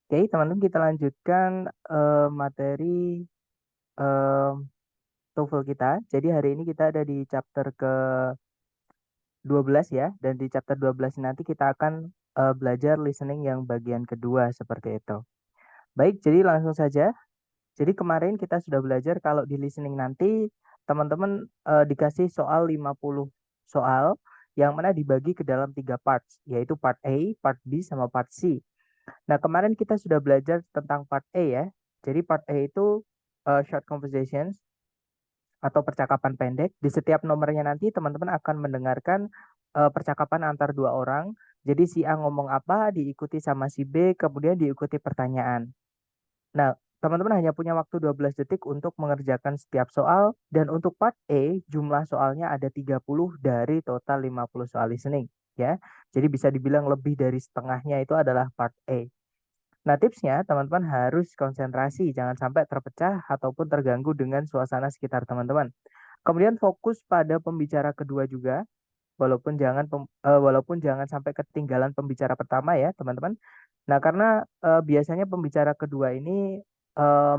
Oke, teman-teman kita lanjutkan materi eh, TOEFL kita. Jadi hari ini kita ada di chapter ke-12 ya. Dan di chapter 12 nanti kita akan belajar listening yang bagian kedua seperti itu. Baik, jadi langsung saja. Jadi kemarin kita sudah belajar kalau di listening nanti teman-teman dikasih soal 50 soal yang mana dibagi ke dalam tiga parts, yaitu part A, part B, sama part C. Nah, kemarin kita sudah belajar tentang part A ya. Jadi part A itu short conversations atau percakapan pendek. Di setiap nomornya nanti teman-teman akan mendengarkan percakapan antar dua orang. Jadi si A ngomong apa, diikuti sama si B, kemudian diikuti pertanyaan. Nah, teman-teman hanya punya waktu 12 detik untuk mengerjakan setiap soal. Dan untuk part A, jumlah soalnya ada 30 dari total 50 soal listening. Ya, jadi bisa dibilang lebih dari setengahnya itu adalah part A. Nah, tipsnya teman-teman harus konsentrasi, jangan sampai terpecah ataupun terganggu dengan suasana sekitar teman-teman. Kemudian fokus pada pembicara kedua juga, walaupun jangan sampai ketinggalan pembicara pertama ya, teman-teman. Nah, karena biasanya pembicara kedua ini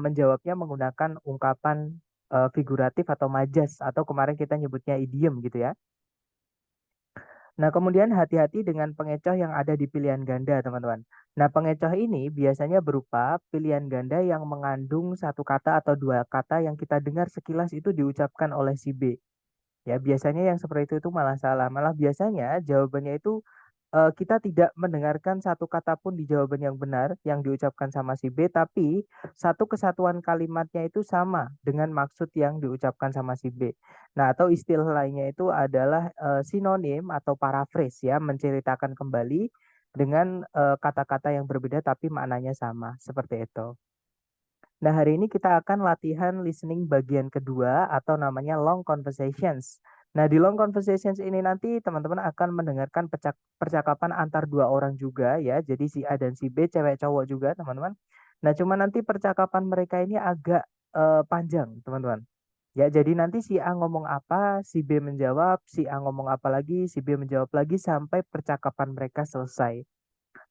menjawabnya menggunakan ungkapan figuratif atau majas atau kemarin kita nyebutnya idiom gitu ya. Nah, kemudian hati-hati dengan pengecoh yang ada di pilihan ganda, teman-teman. Nah, pengecoh ini biasanya berupa pilihan ganda yang mengandung satu kata atau dua kata yang kita dengar sekilas itu diucapkan oleh si B. Ya, biasanya yang seperti itu malah salah. Malah biasanya jawabannya itu kita tidak mendengarkan satu kata pun di jawaban yang benar yang diucapkan sama si B, tapi satu kesatuan kalimatnya itu sama dengan maksud yang diucapkan sama si B. Nah, atau istilah lainnya itu adalah sinonim atau paraphrase ya, menceritakan kembali dengan kata-kata yang berbeda tapi maknanya sama, seperti itu. Nah, hari ini kita akan latihan listening bagian kedua atau namanya long conversations. Nah, di long conversations ini nanti teman-teman akan mendengarkan percakapan antar dua orang juga ya. Jadi si A dan si B, cewek cowok juga, teman-teman. Nah, cuma nanti percakapan mereka ini agak panjang, teman-teman. Ya, jadi nanti si A ngomong apa, si B menjawab, si A ngomong apa lagi, si B menjawab lagi sampai percakapan mereka selesai.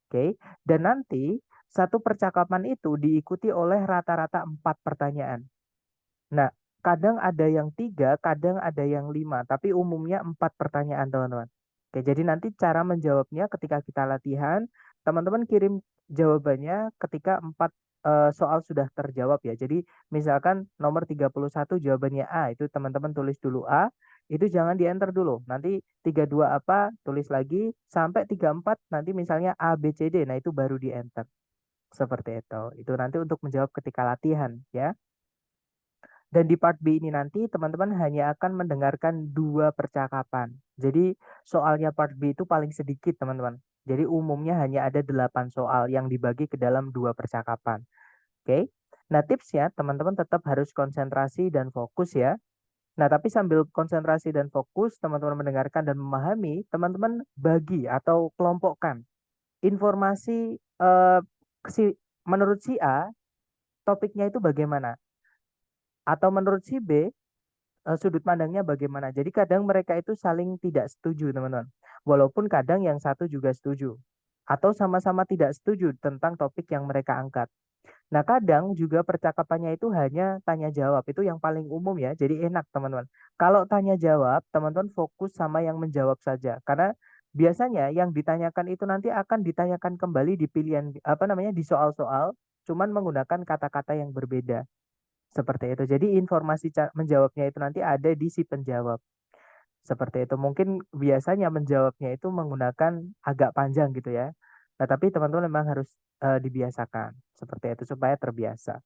Oke, dan nanti satu percakapan itu diikuti oleh rata-rata 4 pertanyaan. Nah, kadang ada yang 3, kadang ada yang 5, tapi umumnya 4 pertanyaan, teman-teman. Oke, jadi nanti cara menjawabnya ketika kita latihan, teman-teman kirim jawabannya ketika 4 soal sudah terjawab ya. Jadi misalkan nomor 31 jawabannya A, itu teman-teman tulis dulu A, itu jangan di-enter dulu. Nanti 32 apa, tulis lagi, sampai 34 nanti misalnya A, B, C, D, nah itu baru di-enter. Seperti itu. Itu nanti untuk menjawab ketika latihan ya. Dan di part B ini nanti teman-teman hanya akan mendengarkan 2 percakapan. Jadi soalnya part B itu paling sedikit teman-teman. Jadi umumnya hanya ada 8 soal yang dibagi ke dalam 2 percakapan. Oke. Nah, tipsnya teman-teman tetap harus konsentrasi dan fokus ya. Nah, tapi sambil konsentrasi dan fokus, teman-teman mendengarkan dan memahami, teman-teman bagi atau kelompokkan informasi si menurut si A, topiknya itu bagaimana? Atau menurut si B, sudut pandangnya bagaimana. Jadi kadang mereka itu saling tidak setuju, teman-teman. Walaupun kadang yang satu juga setuju. Atau sama-sama tidak setuju tentang topik yang mereka angkat. Nah, kadang juga percakapannya itu hanya tanya jawab. Itu yang paling umum ya. Jadi enak, teman-teman. Kalau tanya jawab, teman-teman fokus sama yang menjawab saja. Karena biasanya yang ditanyakan itu nanti akan ditanyakan kembali di pilihan apa namanya di soal-soal, cuman menggunakan kata-kata yang berbeda. Seperti itu. Jadi informasi menjawabnya itu nanti ada di si penjawab. Seperti itu. Mungkin biasanya menjawabnya itu menggunakan agak panjang gitu ya. Nah, tapi teman-teman memang harus dibiasakan. Seperti itu supaya terbiasa.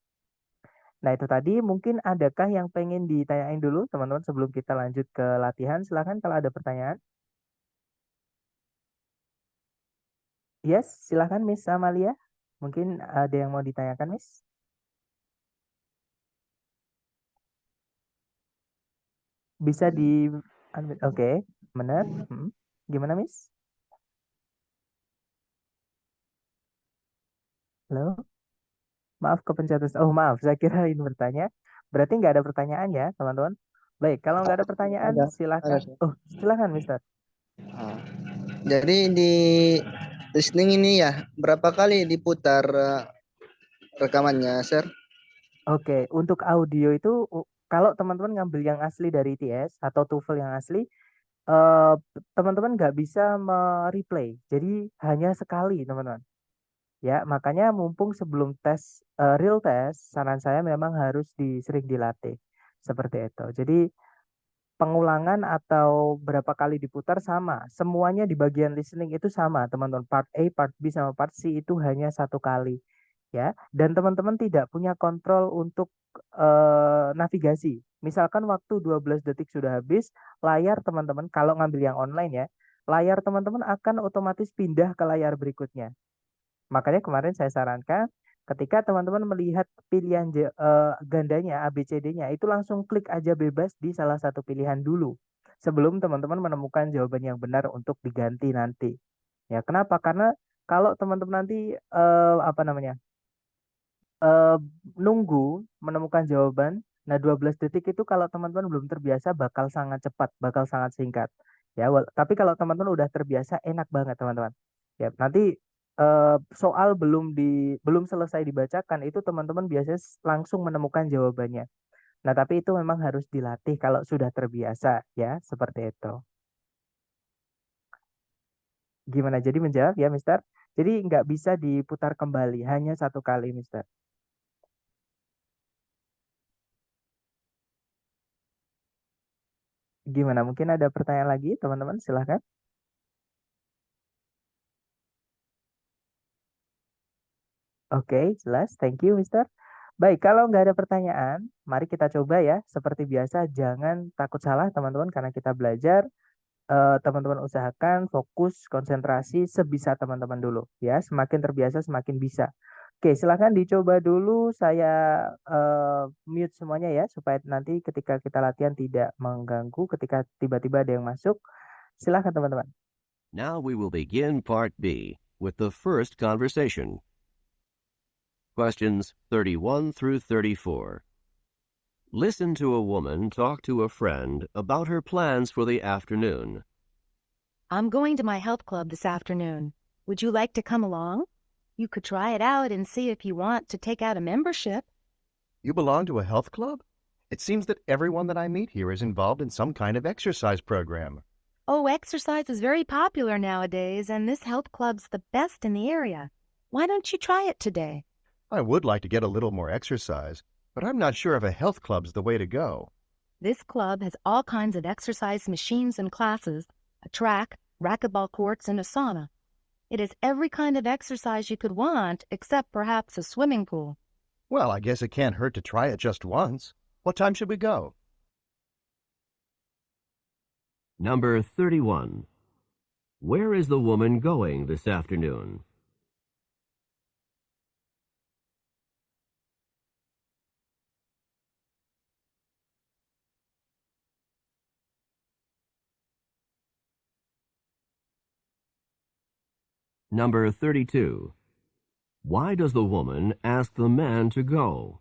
Nah, itu tadi mungkin adakah yang pengen ditanyain dulu teman-teman sebelum kita lanjut ke latihan? Silahkan kalau ada pertanyaan. Yes, silahkan Miss Amalia. Mungkin ada yang mau ditanyakan, Miss? Bisa di... Oke, benar. Gimana, Miss? Halo? Maaf kepencet. Oh maaf, saya kira ingin bertanya. Berarti nggak ada pertanyaan ya, teman-teman? Baik, kalau nggak ada pertanyaan, Ada silakan. sih. Oh, silakan, Mister. Jadi di listening ini ya berapa kali diputar rekamannya, share. Oke, untuk audio itu kalau teman-teman ngambil yang asli dari ITS atau TOEFL yang asli, eh, teman-teman nggak bisa mereplay. Jadi hanya sekali, teman-teman. Ya, makanya mumpung sebelum tes real test, saran saya memang harus sering dilatih seperti itu. Jadi pengulangan atau berapa kali diputar sama. Semuanya di bagian listening itu sama, teman-teman. Part A, part B sama part C itu hanya satu kali, ya. Dan teman-teman tidak punya kontrol untuk navigasi. Misalkan waktu 12 detik sudah habis, layar teman-teman kalau ngambil yang online ya, layar teman-teman akan otomatis pindah ke layar berikutnya. Makanya kemarin saya sarankan ketika teman-teman melihat pilihan gandanya ABCD-nya itu langsung klik aja bebas di salah satu pilihan dulu sebelum teman-teman menemukan jawaban yang benar untuk diganti nanti. Ya, kenapa? Karena kalau teman-teman nanti apa namanya? eh, nunggu menemukan jawaban. Nah, 12 detik itu kalau teman-teman belum terbiasa bakal sangat cepat, bakal sangat singkat. Ya, tapi kalau teman-teman udah terbiasa enak banget, teman-teman. Ya, nanti soal belum selesai dibacakan itu teman-teman biasanya langsung menemukan jawabannya. Nah, tapi itu memang harus dilatih kalau sudah terbiasa, ya, seperti itu. Gimana? Jadi menjawab ya, Mister? Jadi nggak bisa diputar kembali, hanya satu kali, Mister. Gimana? Mungkin ada pertanyaan lagi, teman-teman? Silahkan. Oke, jelas. Thank you, Mister. Baik, kalau nggak ada pertanyaan, mari kita coba ya. Seperti biasa, jangan takut salah, teman-teman, karena kita belajar. Teman-teman usahakan fokus, konsentrasi sebisa teman-teman dulu. Ya, semakin terbiasa, semakin bisa. Oke, silahkan dicoba dulu. Saya mute semuanya ya, supaya nanti ketika kita latihan tidak mengganggu ketika tiba-tiba ada yang masuk. Silahkan, teman-teman. Now we will begin Part B with the first conversation. Questions 31 through 34. Listen to a woman talk to a friend about her plans for the afternoon. I'm going to my health club this afternoon. Would you like to come along? You could try it out and see if you want to take out a membership. You belong to a health club? It seems that everyone that I meet here is involved in some kind of exercise program. Oh, exercise is very popular nowadays, and this health club's the best in the area. Why don't you try it today? I would like to get a little more exercise, but I'm not sure if a health club's the way to go. This club has all kinds of exercise machines and classes, a track, racquetball courts, and a sauna. It has every kind of exercise you could want, except perhaps a swimming pool. Well, I guess it can't hurt to try it just once. What time should we go? Number 31. Where is the woman going this afternoon? Number 32. Why does the woman ask the man to go?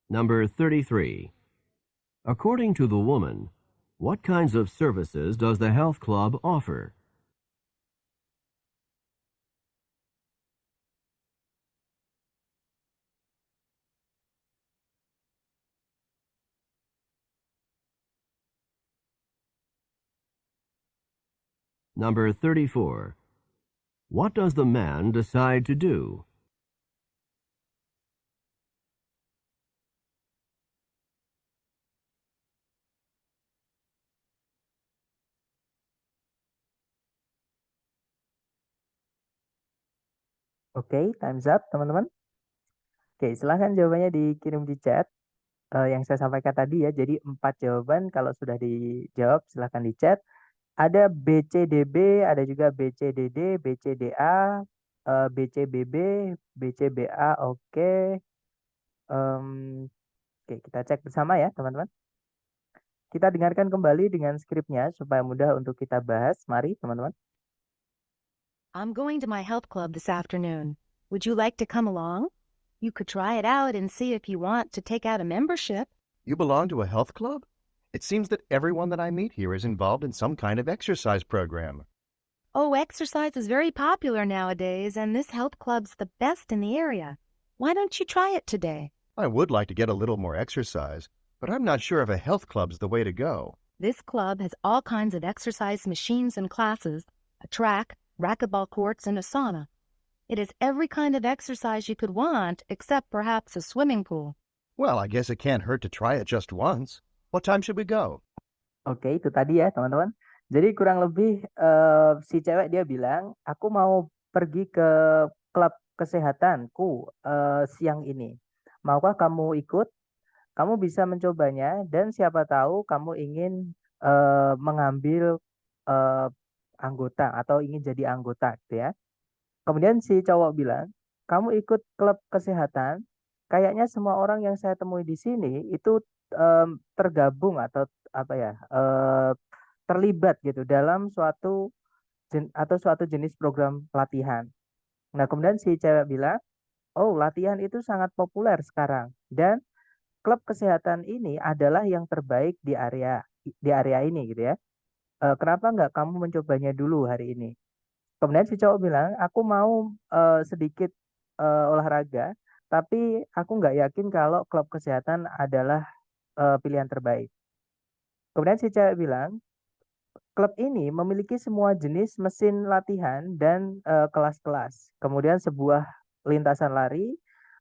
Number 33. According to the woman, what kinds of services does the health club offer? Number 34. What does the man decide to do? Oke, time's up, teman-teman. Oke, silahkan jawabannya dikirim di chat. Yang saya sampaikan tadi ya, jadi 4 jawaban kalau sudah dijawab silahkan di chat. Ada BCDB, ada juga BCDD, BCDA, BCBB, BCBA, oke. Oke, kita cek bersama ya teman-teman. Kita dengarkan kembali dengan skripnya supaya mudah untuk kita bahas. Mari teman-teman. I'm going to my health club this afternoon. Would you like to come along? You could try it out and see if you want to take out a membership. You belong to a health club? It seems that everyone that I meet here is involved in some kind of exercise program. Oh, exercise is very popular nowadays, and this health club's the best in the area. Why don't you try it today? I would like to get a little more exercise, but I'm not sure if a health club's the way to go. This club has all kinds of exercise machines and classes, a track, racquetball courts, and a sauna. It is every kind of exercise you could want, except perhaps a swimming pool. Well, I guess it can't hurt to try it just once. What time should we go? Oke, itu tadi ya teman-teman. Jadi kurang lebih si cewek dia bilang, aku mau pergi ke klub kesehatanku siang ini. Maukah kamu ikut? Kamu bisa mencobanya dan siapa tahu kamu ingin mengambil anggota atau ingin jadi anggota gitu ya. Kemudian si cowok bilang, kamu ikut klub kesehatan, kayaknya semua orang yang saya temui di sini itu tergabung atau apa ya, terlibat gitu dalam suatu jenis program pelatihan. Nah, kemudian si cewek bilang, oh latihan itu sangat populer sekarang dan klub kesehatan ini adalah yang terbaik di area ini gitu ya. Kenapa nggak kamu mencobanya dulu hari ini? Kemudian si cowok bilang, aku mau sedikit olahraga, tapi aku nggak yakin kalau klub kesehatan adalah pilihan terbaik. Kemudian si cewek bilang, klub ini memiliki semua jenis mesin latihan dan kelas-kelas. Kemudian sebuah lintasan lari,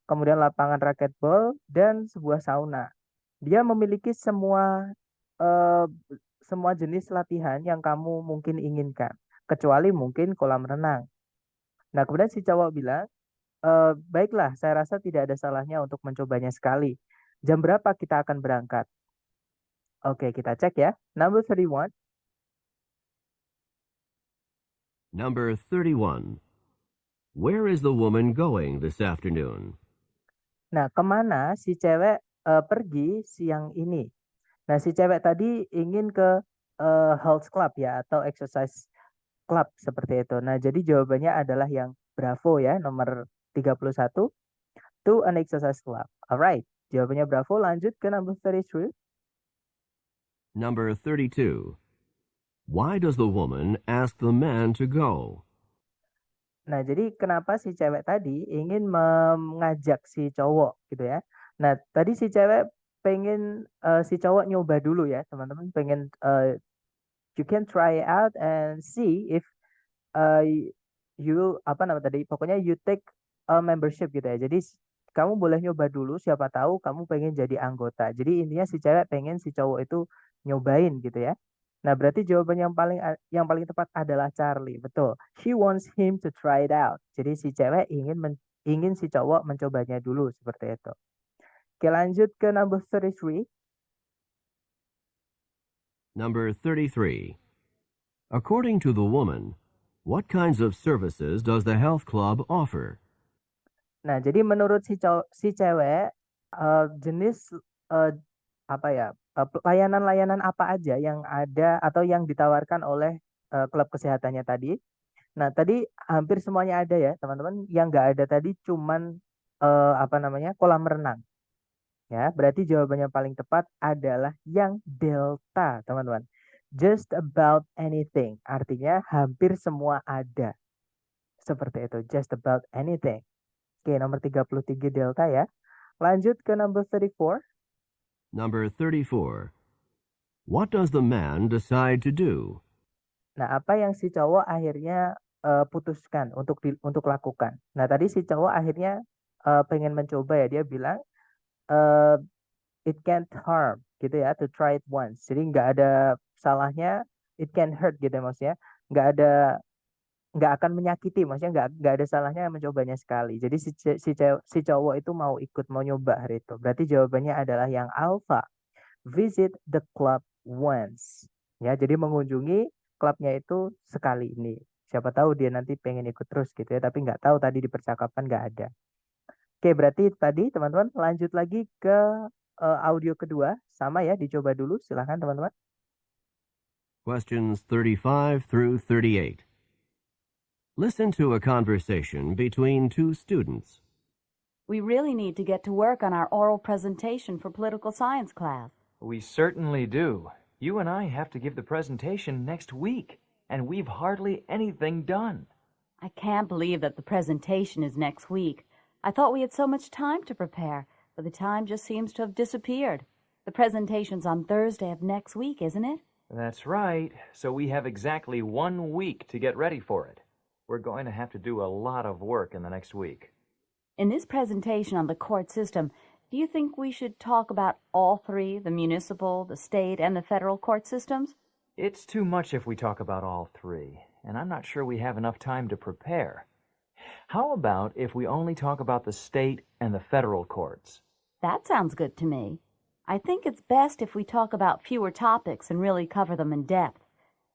kemudian lapangan racquetball, dan sebuah sauna. Dia memiliki semua jenis latihan yang kamu mungkin inginkan, kecuali mungkin kolam renang. Nah, kemudian si cowok bilang, baiklah, saya rasa tidak ada salahnya untuk mencobanya sekali. Jam berapa kita akan berangkat? Oke, kita cek ya. Number 31. Number 31. Where is the woman going this afternoon? Nah, kemana si cewek pergi siang ini? Nah, si cewek tadi ingin ke health club ya, atau exercise club seperti itu. Nah, jadi jawabannya adalah yang Bravo ya, nomor 31. To an exercise club. Alright, jawabannya Bravo. Lanjut ke number 33. Number 32. Why does the woman ask the man to go? Nah, jadi kenapa si cewek tadi ingin mengajak si cowok gitu ya. Nah, tadi si cewek pengen si cowok nyoba dulu ya, teman-teman. Pengen you can try out and see if uh, you apa nama tadi, pokoknya you take a membership gitu ya. Jadi kamu boleh nyoba dulu, siapa tahu kamu pengen jadi anggota. Jadi intinya si cewek pengen si cowok itu nyobain gitu ya. Nah, berarti jawaban yang paling tepat adalah Charlie. Betul. She wants him to try it out. Jadi si cewek ingin si cowok mencobanya dulu seperti itu. Oke, lanjut ke number 33. Number 33. According to the woman, what kinds of services does the health club offer? Nah, jadi menurut si cewek jenis apa ya, layanan-layanan apa aja yang ada atau yang ditawarkan oleh klub kesehatannya tadi. Nah, tadi hampir semuanya ada ya, teman-teman. Yang nggak ada tadi cuman apa namanya, kolam renang. Ya, berarti jawabannya paling tepat adalah yang delta, teman-teman. Just about anything. Artinya hampir semua ada. Seperti itu, just about anything. Oke, nomor 33 delta ya. Lanjut ke number 34. Number 34. What does the man decide to do? Nah, apa yang si cowok akhirnya putuskan untuk lakukan. Nah, tadi si cowok akhirnya pengen mencoba ya, dia bilang it can't harm gitu ya, to try it once. Jadi nggak ada salahnya, it can hurt gitu ya, maksudnya nggak akan menyakiti, maksudnya nggak ada salahnya mencobanya sekali. Jadi si cowok itu mau ikut, mau nyoba hari itu. Berarti jawabannya adalah yang alpha. Visit the club once. Ya, jadi mengunjungi klubnya itu sekali ini. Siapa tahu dia nanti pengen ikut terus gitu ya, tapi nggak tahu tadi di percakapan nggak ada. Oke, berarti tadi teman-teman lanjut lagi ke audio kedua. Sama ya, dicoba dulu. Silahkan teman-teman. Questions 35 through 38. Listen to a conversation between two students. We really need to get to work on our oral presentation for political science class. We certainly do. You and I have to give the presentation next week, and we've hardly anything done. I can't believe that the presentation is next week. I thought we had so much time to prepare, but the time just seems to have disappeared. The presentation's on Thursday of next week, isn't it? That's right. So we have exactly 1 week to get ready for it. We're going to have to do a lot of work in the next week. In this presentation on the court system, do you think we should talk about all three, the municipal, the state, and the federal court systems? It's too much if we talk about all three, and I'm not sure we have enough time to prepare. How about if we only talk about the state and the federal courts? That sounds good to me. I think it's best if we talk about fewer topics and really cover them in depth.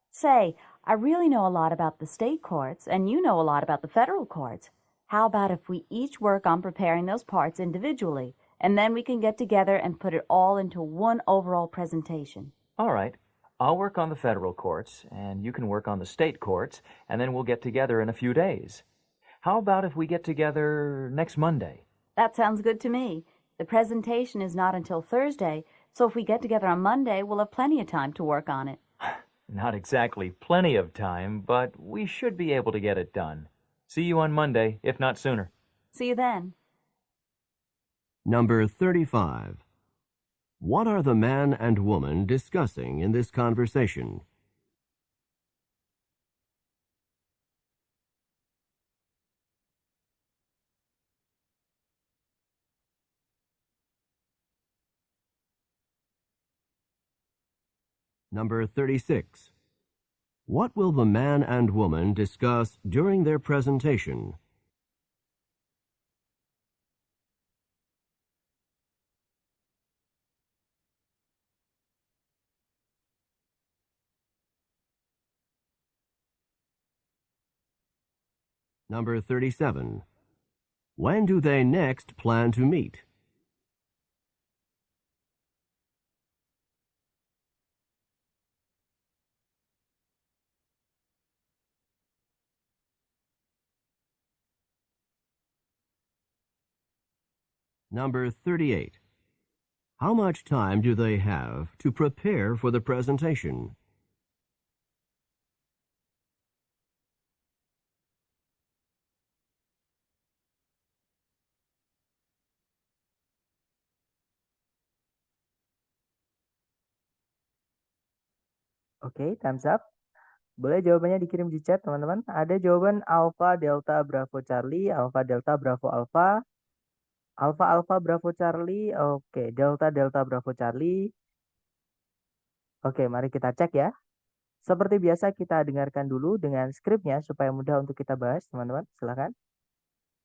Say, I really know a lot about the state courts, and you know a lot about the federal courts. How about if we each work on preparing those parts individually, and then we can get together and put it all into one overall presentation? All right. I'll work on the federal courts, and you can work on the state courts, and then we'll get together in a few days. How about if we get together next Monday? That sounds good to me. The presentation is not until Thursday, so if we get together on Monday, we'll have plenty of time to work on it. Not exactly plenty of time, but we should be able to get it done. See you on Monday, if not sooner. See you then. Number 35. What are the man and woman discussing in this conversation? Number 36. What will the man and woman discuss during their presentation? Number 37. When do they next plan to meet? Number 38. How much time do they have to prepare for the presentation? Oke, thumbs up. Boleh jawabannya dikirim di chat, teman-teman. Ada jawaban Alpha Delta Bravo Charlie, Alpha Delta Bravo Alpha, Alpha Alpha Bravo Charlie, oke, Delta Delta Bravo Charlie. Oke, mari kita cek ya. Seperti biasa kita dengarkan dulu dengan skripnya supaya mudah untuk kita bahas, teman-teman. Silakan.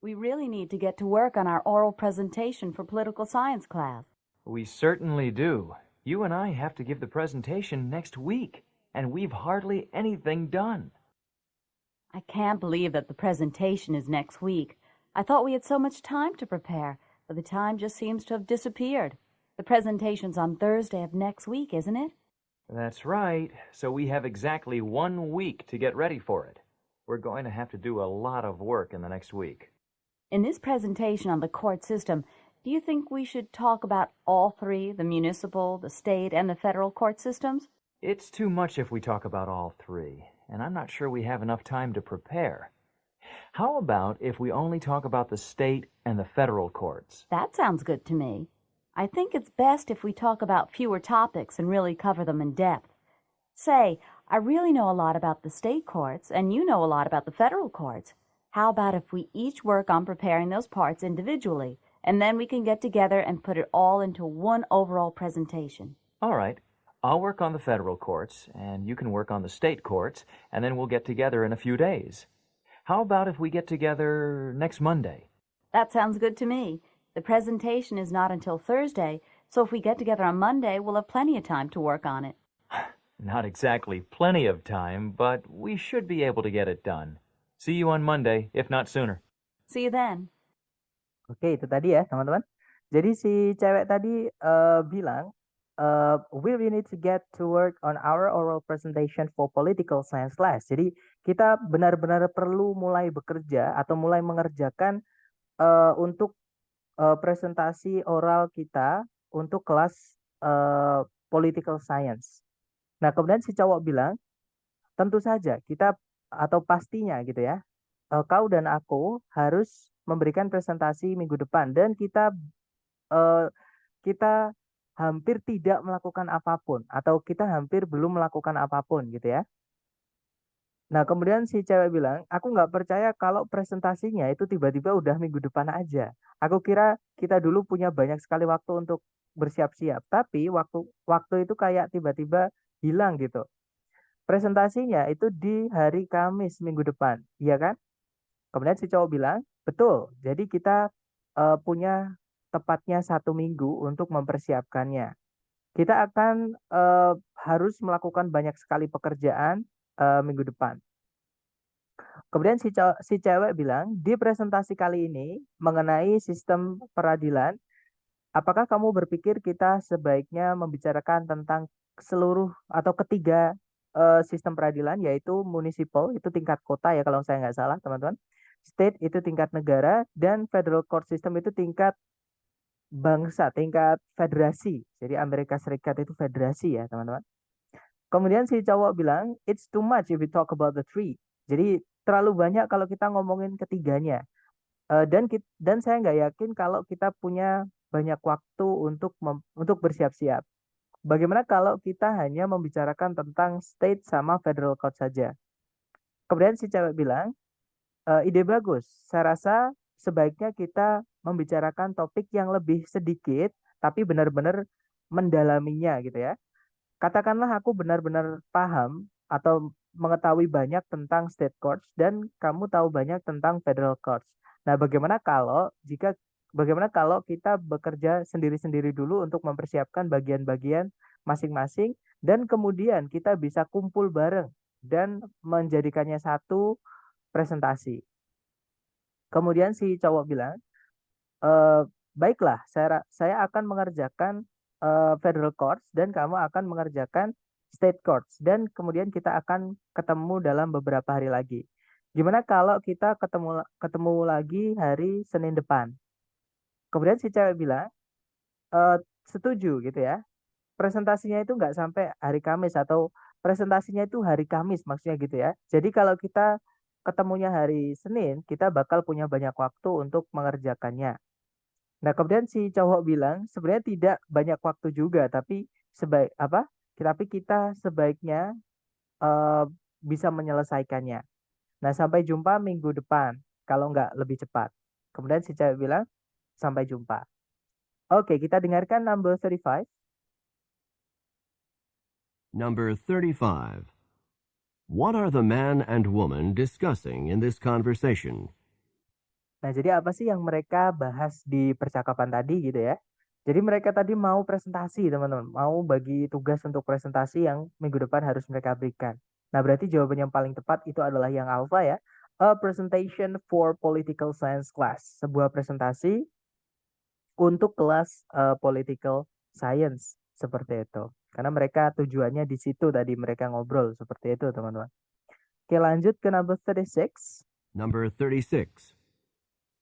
We really need to get to work on our oral presentation for political science class. We certainly do. You and I have to give the presentation next week, and we've hardly anything done. I can't believe that the presentation is next week. I thought we had so much time to prepare, but the time just seems to have disappeared. The presentation's on Thursday of next week, isn't it? That's right. So we have exactly 1 week to get ready for it. We're going to have to do a lot of work in the next week. In this presentation on the court system, do you think we should talk about all three, the municipal, the state, and the federal court systems? It's too much if we talk about all three, and I'm not sure we have enough time to prepare. How about if we only talk about the state and the federal courts? That sounds good to me. I think it's best if we talk about fewer topics and really cover them in depth. Say, I really know a lot about the state courts, and you know a lot about the federal courts. How about if we each work on preparing those parts individually, and then we can get together and put it all into one overall presentation? All right. I'll work on the federal courts, and you can work on the state courts, and then we'll get together in a few days. How about if we get together next Monday? That sounds good to me. The presentation is not until Thursday, so if we get together on Monday, we'll have plenty of time to work on it. Not exactly plenty of time, but we should be able to get it done. See you on Monday, if not sooner. See you then. Oke, itu tadi ya, teman-teman. Jadi si cewek tadi bilang, will we need to get to work on our oral presentation for political science class. Jadi kita benar-benar perlu mulai bekerja atau mulai mengerjakan untuk presentasi oral kita untuk kelas political science. Nah, kemudian si cowok bilang, tentu saja kita atau pastinya gitu ya, kau dan aku harus memberikan presentasi minggu depan dan eh, kita hampir tidak melakukan apapun atau kita hampir belum melakukan apapun gitu ya. Nah, kemudian si cewek bilang, aku nggak percaya kalau presentasinya itu tiba-tiba udah minggu depan aja. Aku kira kita dulu punya banyak sekali waktu untuk bersiap-siap, tapi waktu itu kayak tiba-tiba hilang gitu. Presentasinya itu di hari Kamis minggu depan, iya kan? Kemudian si cowok bilang, betul. Jadi kita punya tepatnya 1 minggu untuk mempersiapkannya. Kita akan harus melakukan banyak sekali pekerjaan minggu depan. Kemudian si cewek bilang, di presentasi kali ini mengenai sistem peradilan, apakah kamu berpikir kita sebaiknya membicarakan tentang seluruh atau ketiga sistem peradilan, yaitu municipal, itu tingkat kota ya kalau saya nggak salah teman-teman. State itu tingkat negara, dan federal court system itu tingkat bangsa, tingkat federasi. Jadi Amerika Serikat itu federasi ya teman-teman. Kemudian si cowok bilang, it's too much if we talk about the three. Jadi terlalu banyak kalau kita ngomongin ketiganya. Dan saya nggak yakin kalau kita punya banyak waktu untuk bersiap-siap. Bagaimana kalau kita hanya membicarakan tentang state sama federal court saja? Kemudian si cewek bilang, ide bagus. Saya rasa sebaiknya kita membicarakan topik yang lebih sedikit, tapi benar-benar mendalaminya gitu ya. Katakanlah aku benar-benar paham atau mengetahui banyak tentang state courts dan kamu tahu banyak tentang federal courts. Nah, bagaimana kalau kita bekerja sendiri-sendiri dulu untuk mempersiapkan bagian-bagian masing-masing dan kemudian kita bisa kumpul bareng dan menjadikannya satu presentasi. Kemudian si cowok bilang, baiklah, saya akan mengerjakan federal courts dan kamu akan mengerjakan state courts dan kemudian kita akan ketemu dalam beberapa hari lagi. Gimana kalau kita ketemu lagi hari Senin depan? Kemudian si cewek bilang, setuju gitu ya. Presentasinya itu nggak sampai hari Kamis atau presentasinya itu hari Kamis maksudnya gitu ya. Jadi kalau kita ketemunya hari Senin, kita bakal punya banyak waktu untuk mengerjakannya. Nah, kemudian si cowok bilang sebenarnya tidak banyak waktu juga, tapi Tapi kita sebaiknya eh, bisa menyelesaikannya. Nah, sampai jumpa minggu depan, kalau nggak lebih cepat. Kemudian si cewek bilang, sampai jumpa. Oke, kita dengarkan number 35. Number 35. What are the man and woman discussing in this conversation? Nah, jadi apa sih yang mereka bahas di percakapan tadi gitu ya? Jadi mereka tadi mau presentasi, teman-teman. Mau bagi tugas untuk presentasi yang minggu depan harus mereka berikan. Nah, berarti jawaban yang paling tepat itu adalah yang alpha ya. A presentation for political science class. Sebuah presentasi untuk kelas political science. Seperti itu. Karena mereka tujuannya di situ tadi mereka ngobrol. Seperti itu, teman-teman. Oke, lanjut ke number 36. Number 36.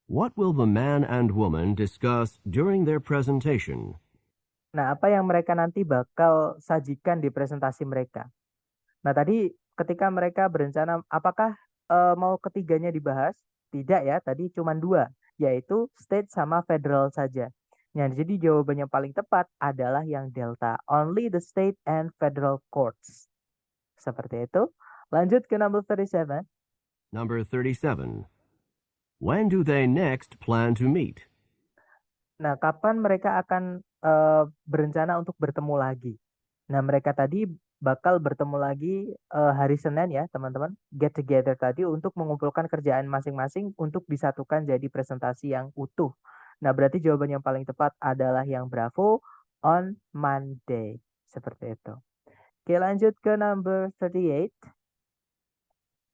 What will the man and woman discuss during their presentation? Nah, apa yang mereka nanti bakal sajikan di presentasi mereka? Nah, tadi ketika mereka berencana, apakah mau ketiganya dibahas? Tidak ya, tadi cuma 2, yaitu state sama federal saja. Nah, jadi jawaban yang paling tepat adalah yang delta, only the state and federal courts. Seperti itu. Lanjut ke number 37. Number 37. When do they next plan to meet? Nah, kapan mereka akan berencana untuk bertemu lagi? Nah, mereka tadi bakal bertemu lagi hari Senin ya, teman-teman. Get together tadi untuk mengumpulkan kerjaan masing-masing untuk disatukan jadi presentasi yang utuh. Nah, berarti jawaban yang paling tepat adalah yang Bravo, on Monday. Seperti itu. Oke, lanjut ke number 38.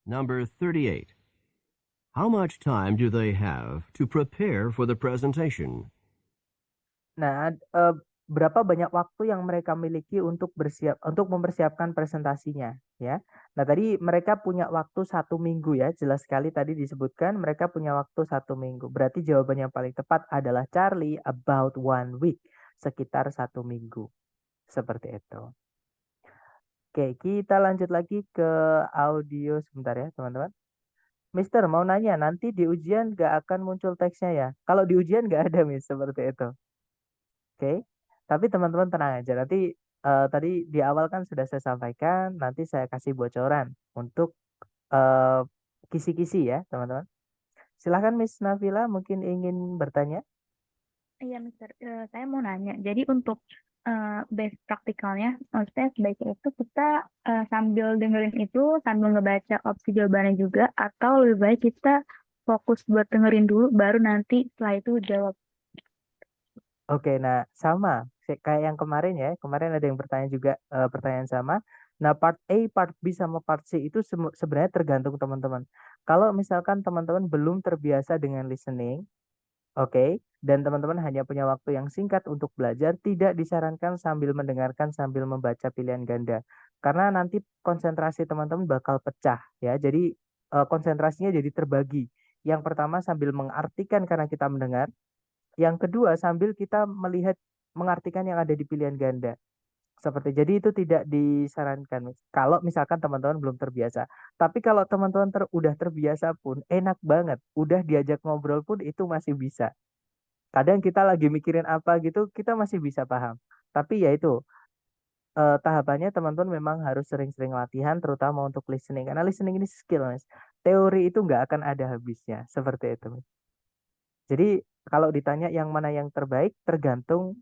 Number 38. How much time do they have to prepare for the presentation? Nah, berapa banyak waktu yang mereka miliki untuk mempersiapkan presentasinya, ya. Nah, tadi mereka punya waktu 1 minggu ya, jelas sekali tadi disebutkan mereka punya waktu 1 minggu. Berarti jawaban yang paling tepat adalah Charlie, about 1 week, sekitar 1 minggu. Seperti itu. Oke, kita lanjut lagi ke audio sebentar ya, teman-teman. Mister, mau nanya, nanti di ujian nggak akan muncul teksnya ya? Kalau di ujian nggak ada, Miss, seperti itu. Oke, tapi teman-teman tenang aja. Nanti tadi di awal kan sudah saya sampaikan, nanti saya kasih bocoran untuk eh, kisi-kisi ya, teman-teman. Silahkan Miss Nabila, mungkin ingin bertanya. Iya, Mister. Saya mau nanya. Jadi untuk base praktikalnya, maksudnya sebaiknya itu kita sambil dengerin itu, sambil ngebaca opsi jawabannya juga, atau lebih baik kita fokus buat dengerin dulu, baru nanti setelah itu jawab. Oke, nah sama kayak yang kemarin ya. Kemarin ada yang bertanya juga pertanyaan sama. Nah, part A, part B sama part C itu sebenarnya tergantung teman-teman. Kalau misalkan teman-teman belum terbiasa dengan listening, oke, dan teman-teman hanya punya waktu yang singkat untuk belajar, tidak disarankan sambil mendengarkan sambil membaca pilihan ganda. Karena nanti konsentrasi teman-teman bakal pecah ya. Jadi konsentrasinya jadi terbagi. Yang pertama sambil mengartikan karena kita mendengar, yang kedua sambil kita melihat mengartikan yang ada di pilihan ganda. Seperti jadi itu tidak disarankan kalau misalkan teman-teman belum terbiasa. Tapi kalau teman-teman udah terbiasa pun enak banget. Udah diajak ngobrol pun itu masih bisa. Kadang kita lagi mikirin apa gitu, kita masih bisa paham. Tapi ya itu tahapannya teman-teman memang harus sering-sering latihan terutama untuk listening. Karena listening ini skill, Mas. Teori itu nggak akan ada habisnya. Seperti itu, Mas. Jadi kalau ditanya yang mana yang terbaik tergantung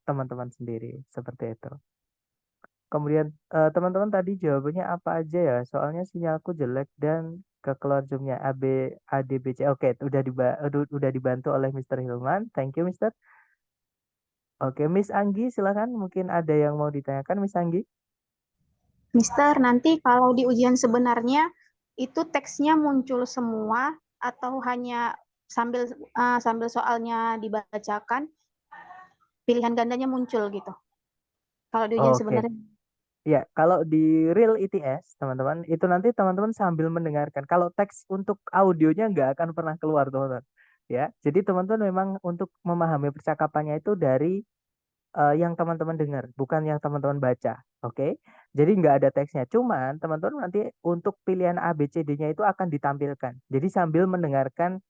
teman-teman sendiri seperti itu. Kemudian teman-teman tadi jawabannya apa aja ya? Soalnya sinyalku jelek dan keluar zoomnya ADBC. Oke, udah dibantu oleh Mr. Hilman. Thank you, Mr. Oke, Miss Anggi silakan. Mungkin ada yang mau ditanyakan, Miss Anggi? Mister, nanti kalau di ujian sebenarnya itu teksnya muncul semua atau hanya sambil soalnya dibacakan, pilihan gandanya muncul gitu. Kalau di ujian Oke. sebenarnya. Ya, kalau di real ETS, teman-teman, itu nanti teman-teman sambil mendengarkan. Kalau teks untuk audionya nggak akan pernah keluar, teman-teman. Ya, jadi teman-teman memang untuk memahami percakapannya itu dari yang teman-teman dengar, bukan yang teman-teman baca. Oke, jadi nggak ada teksnya. Cuman teman-teman nanti untuk pilihan A, B, C, D-nya itu akan ditampilkan. Jadi sambil mendengarkan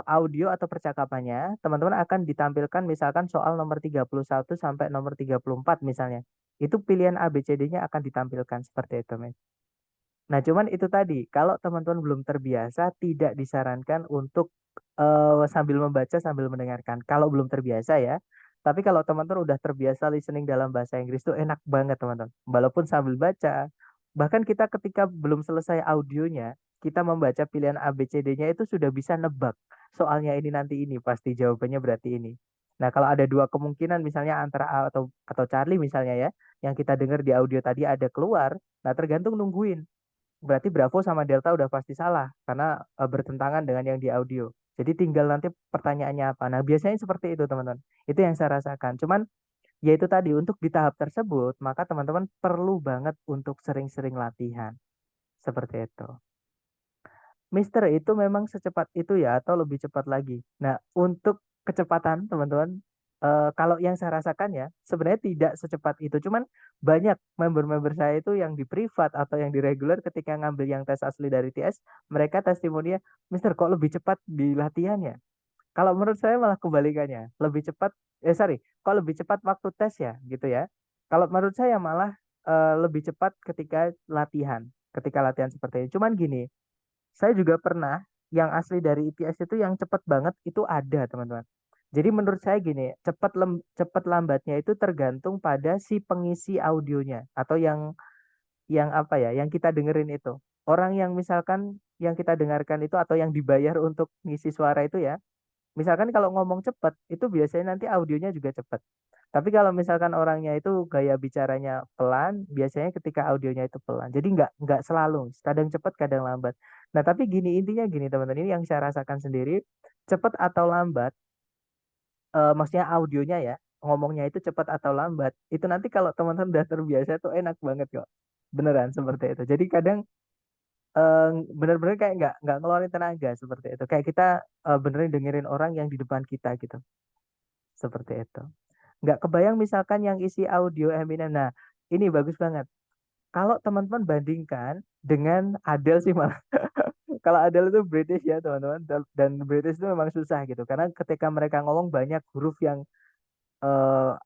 audio atau percakapannya, teman-teman akan ditampilkan misalkan soal nomor 31 sampai nomor 34 misalnya. Itu pilihan A, B, C, D-nya akan ditampilkan seperti itu, Mas. Nah, cuman itu tadi, kalau teman-teman belum terbiasa, tidak disarankan untuk sambil membaca, sambil mendengarkan. Kalau belum terbiasa ya. Tapi kalau teman-teman udah terbiasa listening dalam bahasa Inggris itu enak banget, teman-teman. Walaupun sambil baca, bahkan kita ketika belum selesai audionya, kita membaca pilihan A, B, C, D-nya itu sudah bisa nebak. Soalnya ini nanti ini, pasti jawabannya berarti ini. Nah, kalau ada dua kemungkinan misalnya antara A atau Charlie misalnya ya, yang kita dengar di audio tadi ada keluar, nah tergantung nungguin. Berarti Bravo sama Delta udah pasti salah karena bertentangan dengan yang di audio. Jadi tinggal nanti pertanyaannya apa. Nah, biasanya seperti itu, teman-teman. Itu yang saya rasakan. Cuman ya itu tadi untuk di tahap tersebut, maka teman-teman perlu banget untuk sering-sering latihan. Seperti itu. Mister, itu memang secepat itu ya atau lebih cepat lagi? Nah, untuk kecepatan teman-teman, kalau yang saya rasakan ya, sebenarnya tidak secepat itu. Cuman banyak member-member saya itu yang di privat atau yang di reguler ketika ngambil yang tes asli dari TS, mereka testimoninya, Mister kok lebih cepat di latihan ya? Kalau menurut saya malah kebalikannya, lebih cepat, kok lebih cepat waktu tes ya, gitu ya. Kalau menurut saya malah lebih cepat ketika latihan seperti ini. Cuman gini, saya juga pernah yang asli dari ITS itu yang cepet banget itu ada, teman-teman. Jadi menurut saya gini, cepet lambatnya itu tergantung pada si pengisi audionya atau yang apa ya, yang kita dengerin itu. Orang yang misalkan yang kita dengarkan itu atau yang dibayar untuk ngisi suara itu ya, misalkan kalau ngomong cepet itu biasanya nanti audionya juga cepet. Tapi kalau misalkan orangnya itu gaya bicaranya pelan, biasanya ketika audionya itu pelan. Jadi nggak selalu, kadang cepat, kadang lambat. Nah, tapi gini intinya gini teman-teman, ini yang saya rasakan sendiri, cepat atau lambat, maksudnya audionya ya, ngomongnya itu cepat atau lambat, itu nanti kalau teman-teman udah terbiasa tuh enak banget kok. Beneran seperti itu. Jadi kadang bener-bener kayak nggak ngeluarin tenaga seperti itu. Kayak kita beneran dengerin orang yang di depan kita gitu. Seperti itu. Nggak kebayang misalkan yang isi audio Eminem. Nah, ini bagus banget. Kalau teman-teman bandingkan dengan Adele sih malah. Kalau Adele itu British ya teman-teman. Dan British itu memang susah gitu. Karena ketika mereka ngomong banyak huruf yang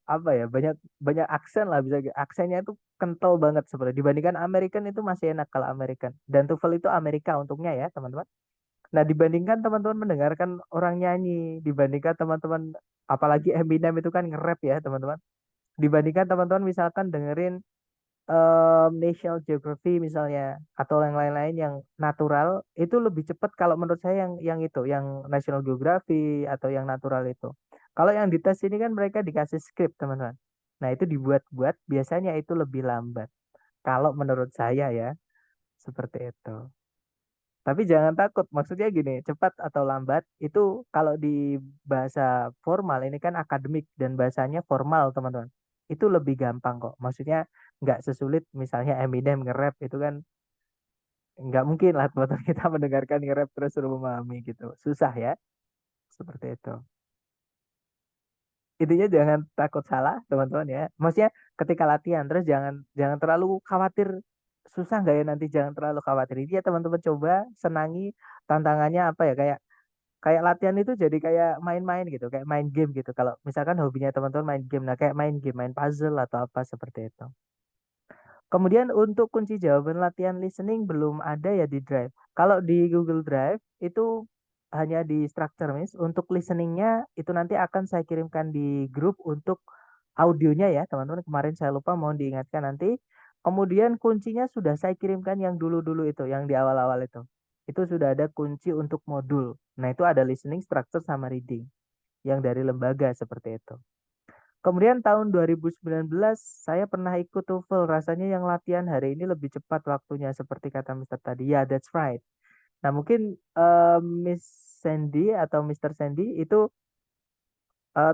apa ya, banyak banyak aksen lah, bisa aksennya itu kental banget sebenarnya. Dibandingkan American itu masih enak kalau American. Dan TOEFL itu Amerika untungnya ya teman-teman. Nah, dibandingkan teman-teman mendengarkan orang nyanyi, dibandingkan teman-teman, apalagi Eminem itu kan nge-rap ya teman-teman. Dibandingkan teman-teman misalkan dengerin National Geography misalnya atau yang lain-lain yang natural, itu lebih cepat kalau menurut saya yang itu, yang National Geography atau yang natural itu. Kalau yang dites ini kan mereka dikasih skrip teman-teman. Nah, itu dibuat-buat biasanya itu lebih lambat. Kalau menurut saya ya, seperti itu. Tapi jangan takut, maksudnya gini, cepat atau lambat itu kalau di bahasa formal ini kan akademik dan bahasanya formal teman-teman. Itu lebih gampang kok. Maksudnya nggak sesulit misalnya Eminem nge-rap itu kan nggak mungkin lah teman-teman kita mendengarkan nge-rap terus suruh memahami gitu. Susah ya, seperti itu. Intinya jangan takut salah teman-teman ya. Maksudnya ketika latihan terus jangan jangan terlalu khawatir susah nggak ya nanti, jangan terlalu khawatir. Ini ya teman-teman coba senangi tantangannya apa ya, kayak kayak latihan itu jadi kayak main-main gitu, kayak main game gitu. Kalau misalkan hobinya teman-teman main game, nah kayak main game, main puzzle atau apa seperti itu. Kemudian untuk kunci jawaban latihan listening belum ada ya di Drive. Kalau di Google Drive itu hanya di structure miss. Untuk listeningnya itu nanti akan saya kirimkan di grup untuk audionya ya teman-teman. Kemarin saya lupa, mohon diingatkan nanti. Kemudian kuncinya sudah saya kirimkan yang dulu-dulu itu, yang di awal-awal itu. Itu sudah ada kunci untuk modul. Nah itu ada listening, structure, sama reading. Yang dari lembaga seperti itu. Kemudian tahun 2019 saya pernah ikut TOEFL. Rasanya yang latihan hari ini lebih cepat waktunya seperti kata Mister tadi. Ya, that's right. Nah, mungkin Miss Sandy atau Mister Sandy itu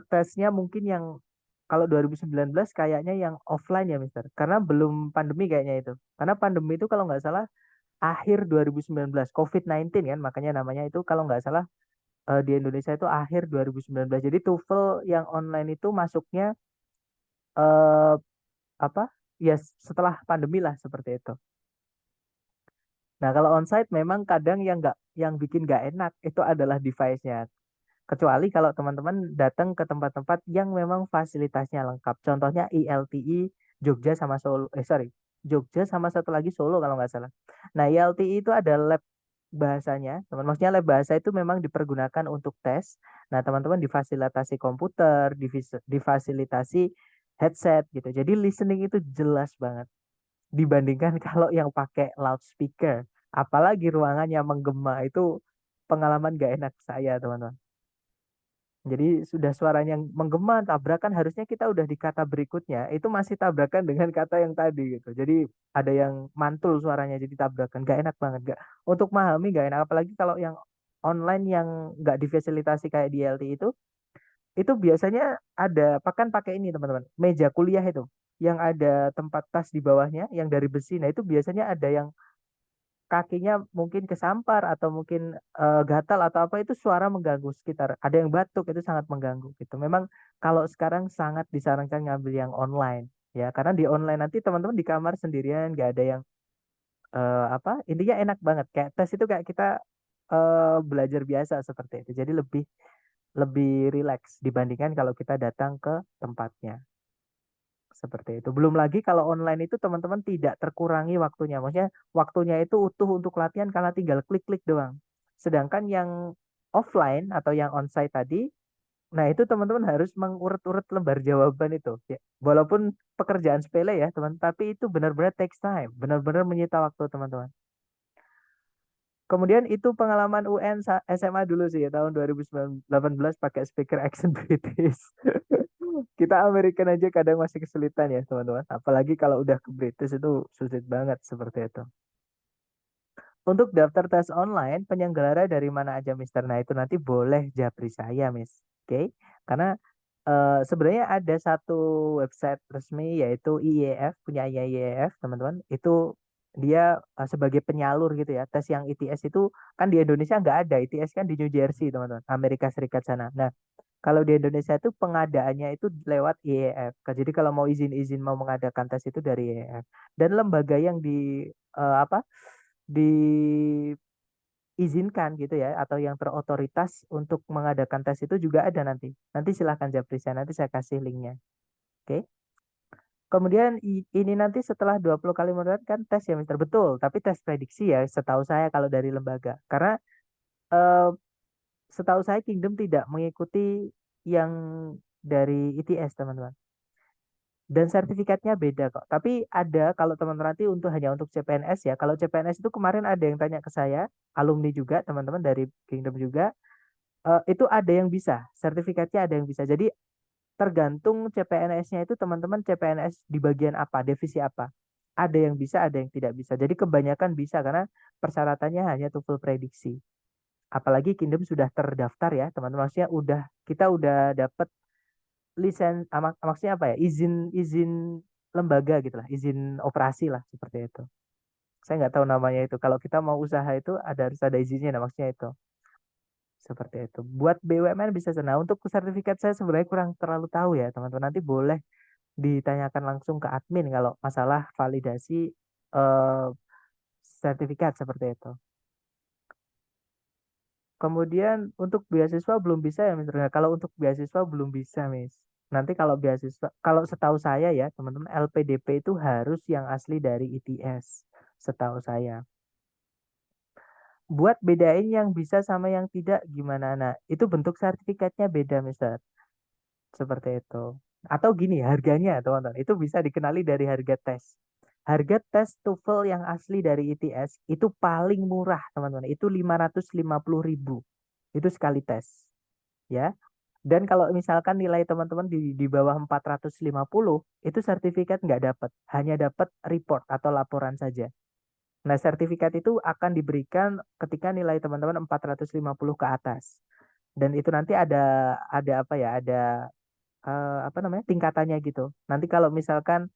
tesnya mungkin yang kalau 2019 kayaknya yang offline ya, Mister. Karena belum pandemi kayaknya itu. Karena pandemi itu kalau nggak salah akhir 2019, COVID-19 kan, makanya namanya itu kalau nggak salah di Indonesia itu akhir 2019. Jadi TOEFL yang online itu masuknya eh apa ya setelah pandemi lah seperti itu. Nah kalau onsite memang kadang yang bikin nggak enak itu adalah device-nya. Kecuali kalau teman-teman datang ke tempat-tempat yang memang fasilitasnya lengkap. Contohnya ILTI Jogja sama Solo. Sorry, Jogja sama satu lagi Solo kalau nggak salah. Nah ILTI itu ada lab bahasanya. Teman, maksudnya lab bahasa itu memang dipergunakan untuk tes. Nah teman-teman difasilitasi komputer, difasilitasi headset gitu. Jadi listening itu jelas banget dibandingkan kalau yang pakai loudspeaker. Apalagi ruangannya menggema, itu pengalaman gak enak saya teman-teman. Jadi sudah suaranya menggema, tabrakan, harusnya kita udah di kata berikutnya itu masih tabrakan dengan kata yang tadi gitu. Jadi ada yang mantul suaranya jadi tabrakan, gak enak banget, gak untuk memahami gak enak. Apalagi kalau yang online yang nggak difasilitasi kayak di LT itu biasanya ada pakan pakai ini teman-teman, meja kuliah itu yang ada tempat tas di bawahnya yang dari besi. Nah itu biasanya ada yang kakinya mungkin kesampar atau mungkin gatal atau apa, itu suara mengganggu sekitar. Ada yang batuk itu sangat mengganggu gitu. Memang kalau sekarang sangat disarankan ngambil yang online ya, karena di online nanti teman-teman di kamar sendirian, nggak ada yang apa, intinya enak banget kayak tes itu, kayak kita belajar biasa seperti itu. Jadi lebih lebih rileks dibandingkan kalau kita datang ke tempatnya. Seperti itu. Belum lagi kalau online itu teman-teman tidak terkurangi waktunya. Maksudnya waktunya itu utuh untuk latihan karena tinggal klik-klik doang. Sedangkan yang offline atau yang onsite tadi, nah itu teman-teman harus mengurut-urut lembar jawaban itu. Ya, walaupun pekerjaan sepele ya teman, tapi itu benar-benar takes time, benar-benar menyita waktu teman-teman. Kemudian itu pengalaman UN SMA dulu sih ya, tahun 2018 pakai speaker accent British. Kita American aja kadang masih kesulitan ya teman-teman. Apalagi kalau udah ke British itu sulit banget seperti itu. Untuk daftar tes online, penyelenggara dari mana aja Mister? Nah itu nanti boleh japri saya Miss. Oke? Karena sebenarnya ada satu website resmi yaitu IEF, punya IEF, teman-teman. Itu dia sebagai penyalur gitu ya. Tes yang ITS itu kan di Indonesia nggak ada. ITS kan di New Jersey, teman-teman, Amerika Serikat sana. Nah, kalau di Indonesia itu pengadaannya itu lewat IEF. Jadi kalau mau izin-izin mau mengadakan tes itu dari IEF. Dan lembaga yang apa diizinkan gitu ya atau yang terotoritas untuk mengadakan tes itu juga ada nanti. Nanti silahkan japri saya, nanti saya kasih linknya. Oke. Kemudian ini nanti setelah 20 kali menurut kan tes ya Mister. Betul, tapi tes prediksi ya setahu saya kalau dari lembaga. Karena eh, setahu saya Kingdom tidak mengikuti yang dari ITS teman-teman. Dan sertifikatnya beda kok. Tapi ada kalau teman-teman nanti hanya untuk CPNS ya. Kalau CPNS itu kemarin ada yang tanya ke saya, alumni juga, teman-teman dari Kingdom juga, itu ada yang bisa, sertifikatnya ada yang bisa. Jadi tergantung CPNS-nya itu teman-teman CPNS di bagian apa, divisi apa. Ada yang bisa, ada yang tidak bisa. Jadi kebanyakan bisa karena persyaratannya hanya TOEFL prediksi. Apalagi Kingdom sudah terdaftar ya, teman-teman. Maksudnya kita udah dapat maksudnya apa ya, izin lembaga gitu lah, izin operasi lah seperti itu. Saya nggak tahu namanya itu. Kalau kita mau usaha itu harus ada izinnya, nah, maksudnya itu seperti itu. Buat BUMN bisa sana. Untuk sertifikat saya sebenarnya kurang terlalu tahu ya teman-teman. Nanti boleh ditanyakan langsung ke admin kalau masalah validasi eh, sertifikat seperti itu. Kemudian untuk beasiswa belum bisa ya Mister. Nah, kalau untuk beasiswa belum bisa, Miss. Nanti kalau beasiswa, kalau setahu saya ya, teman-teman LPDP itu harus yang asli dari ITS, setahu saya. Buat bedain yang bisa sama yang tidak gimana? Nah, itu bentuk sertifikatnya beda, Mister. Seperti itu. Atau gini, harganya, teman-teman, itu bisa dikenali dari harga tes. Harga tes TOEFL yang asli dari ITS itu paling murah, teman-teman. Itu 550.000. Itu sekali tes. Ya. Dan kalau misalkan nilai teman-teman di bawah 450, itu sertifikat nggak dapat. Hanya dapat report atau laporan saja. Nah, sertifikat itu akan diberikan ketika nilai teman-teman 450 ke atas. Dan itu nanti ada apa ya? Ada apa namanya? Tingkatannya gitu. Nanti kalau misalkan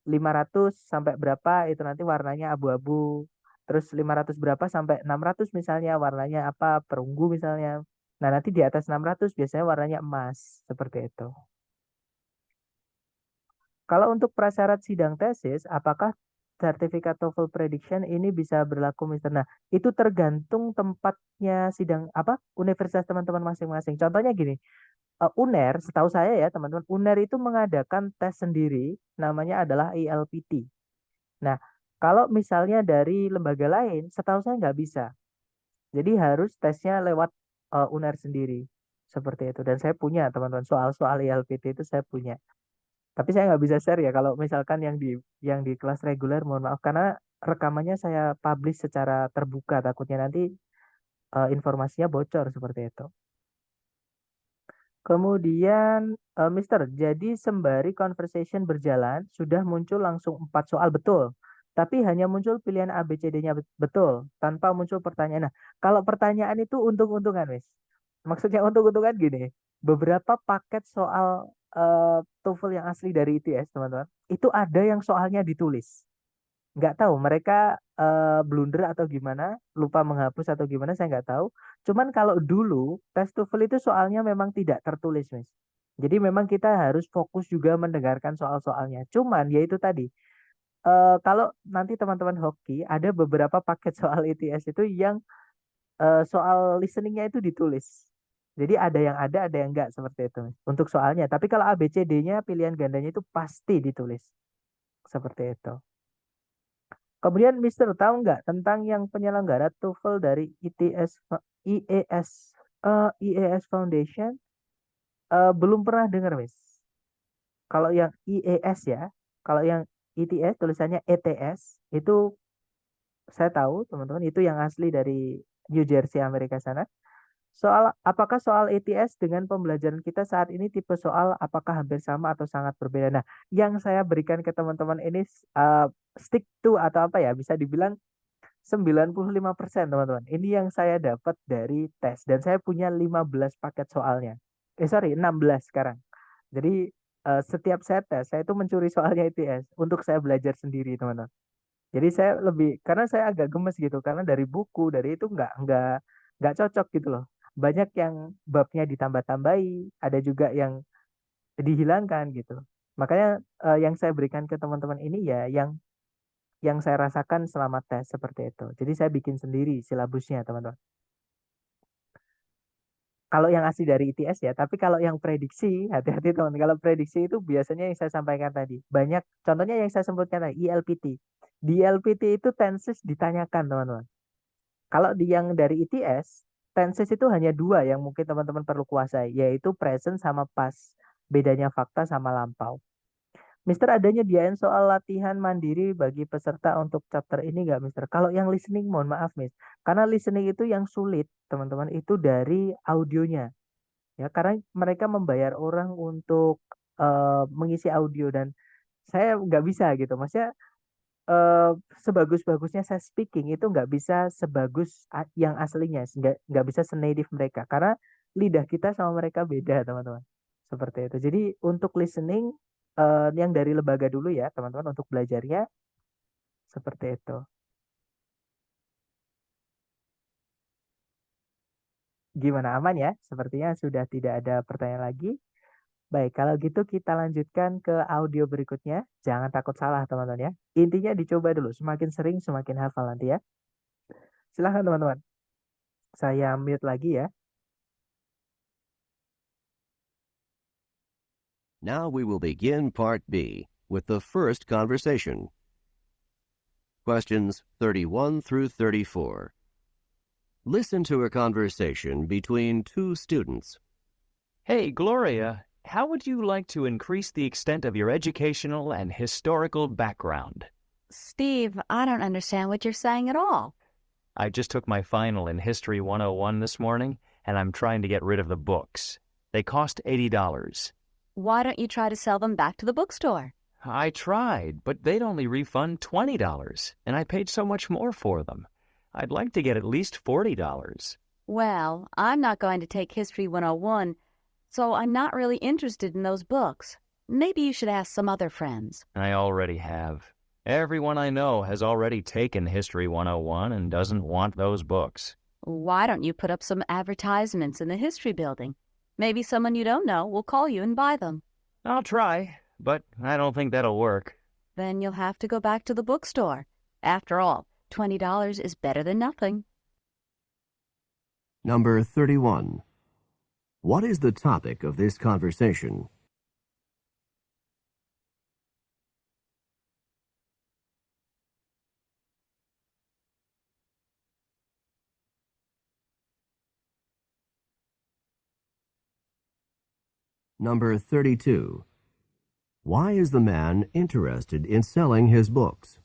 500 sampai berapa itu nanti warnanya abu-abu. Terus 500 berapa sampai 600 misalnya warnanya apa? Perunggu misalnya. Nah, nanti di atas 600 biasanya warnanya emas. Seperti itu. Kalau untuk prasyarat sidang tesis, apakah sertifikat TOEFL prediction ini bisa berlaku, Mister? Nah, itu tergantung tempatnya sidang apa universitas teman-teman masing-masing. Contohnya gini, UNER, setahu saya ya teman-teman, UNER itu mengadakan tes sendiri, namanya adalah ILPT. Nah, kalau misalnya dari lembaga lain, setahu saya nggak bisa. Jadi harus tesnya lewat UNER sendiri, seperti itu. Dan saya punya teman-teman soal-soal ILPT itu saya punya. Tapi saya nggak bisa share ya kalau misalkan yang di kelas reguler, mohon maaf karena rekamannya saya publish secara terbuka, takutnya nanti informasinya bocor seperti itu. Kemudian, Mister, jadi sembari conversation berjalan, sudah muncul langsung 4 soal betul. Tapi hanya muncul pilihan A, B, C, D-nya betul, tanpa muncul pertanyaan. Nah, kalau pertanyaan itu untung-untungan, Miss. Maksudnya untung-untungan gini, beberapa paket soal TOEFL yang asli dari ITS, teman-teman, itu ada yang soalnya ditulis. Nggak tahu mereka blunder atau gimana, lupa menghapus atau gimana, saya nggak tahu. Cuman kalau dulu tes TOEFL itu soalnya memang tidak tertulis, Mas. Jadi memang kita harus fokus juga mendengarkan soal-soalnya. Cuman ya itu tadi, kalau nanti teman-teman hoki ada beberapa paket soal ITS itu yang soal listeningnya itu ditulis. Jadi ada yang enggak seperti itu, Mas. Untuk soalnya. Tapi kalau A, B, C, D-nya pilihan gandanya itu pasti ditulis. Seperti itu. Kemudian Mister tahu nggak tentang yang penyelenggara TOEFL dari IES Foundation? Belum pernah dengar, Miss. Kalau yang IES ya, kalau yang ITS tulisannya ETS itu saya tahu teman-teman itu yang asli dari New Jersey Amerika sana. Apakah soal ETS dengan pembelajaran kita saat ini tipe soal apakah hampir sama atau sangat berbeda? Nah, yang saya berikan ke teman-teman ini stick to atau apa ya bisa dibilang 95% teman-teman. Ini yang saya dapat dari tes dan saya punya 15 paket soalnya. Sorry, 16 sekarang. Jadi setiap saya tes, saya itu mencuri soalnya ITS untuk saya belajar sendiri, teman-teman. Jadi saya lebih karena saya agak gemes gitu karena dari buku dari itu nggak cocok gitu loh. Banyak yang babnya ditambah-tambahi, ada juga yang dihilangkan gitu. Makanya yang saya berikan ke teman-teman ini ya yang saya rasakan selama tes seperti itu. Jadi saya bikin sendiri silabusnya, teman-teman. Kalau yang asli dari ITS ya, tapi kalau yang prediksi, hati-hati teman. Kalau prediksi itu biasanya yang saya sampaikan tadi. Banyak, contohnya yang saya sebutkan tadi, ILPT. Di ILPT itu tenses ditanyakan, teman-teman. Kalau di yang dari ITS, tenses itu hanya dua yang mungkin teman-teman perlu kuasai, yaitu present sama past. Bedanya fakta sama lampau. Mister, ada nyediain soal latihan mandiri bagi peserta untuk chapter ini nggak, Mister? Kalau yang listening, mohon maaf, Miss. Karena listening itu yang sulit, teman-teman, itu dari audionya. Ya, karena mereka membayar orang untuk mengisi audio dan saya nggak bisa gitu. Maksudnya eh, sebagus-bagusnya saya speaking itu nggak bisa sebagus yang aslinya, nggak bisa senative mereka karena lidah kita sama mereka beda, teman-teman. Seperti itu. Jadi untuk listening yang dari lembaga dulu ya, teman-teman, untuk belajarnya seperti itu. Gimana, aman ya? Sepertinya sudah tidak ada pertanyaan lagi. Baik, kalau gitu kita lanjutkan ke audio berikutnya. Jangan takut salah, teman-teman ya. Intinya dicoba dulu. Semakin sering, semakin hafal nanti ya. Silahkan, teman-teman. Saya mute lagi ya. Now we will begin Part B with the first conversation. Questions 31 through 34. Listen to a conversation between two students. Hey, Gloria, how would you like to increase the extent of your educational and historical background? Steve, I don't understand what you're saying at all. I just took my final in History 101 this morning, and I'm trying to get rid of the books. They cost $80. Why don't you try to sell them back to the bookstore? I tried, but they'd only refund $20, and I paid so much more for them. I'd like to get at least $40. Well, I'm not going to take History 101, so I'm not really interested in those books. Maybe you should ask some other friends. I already have. Everyone I know has already taken History 101 and doesn't want those books. Why don't you put up some advertisements in the history building? Maybe someone you don't know will call you and buy them. I'll try, but I don't think that'll work. Then you'll have to go back to the bookstore. After all, $20 is better than nothing. Number 31. What is the topic of this conversation? Number 32. Why is the man interested in selling his books?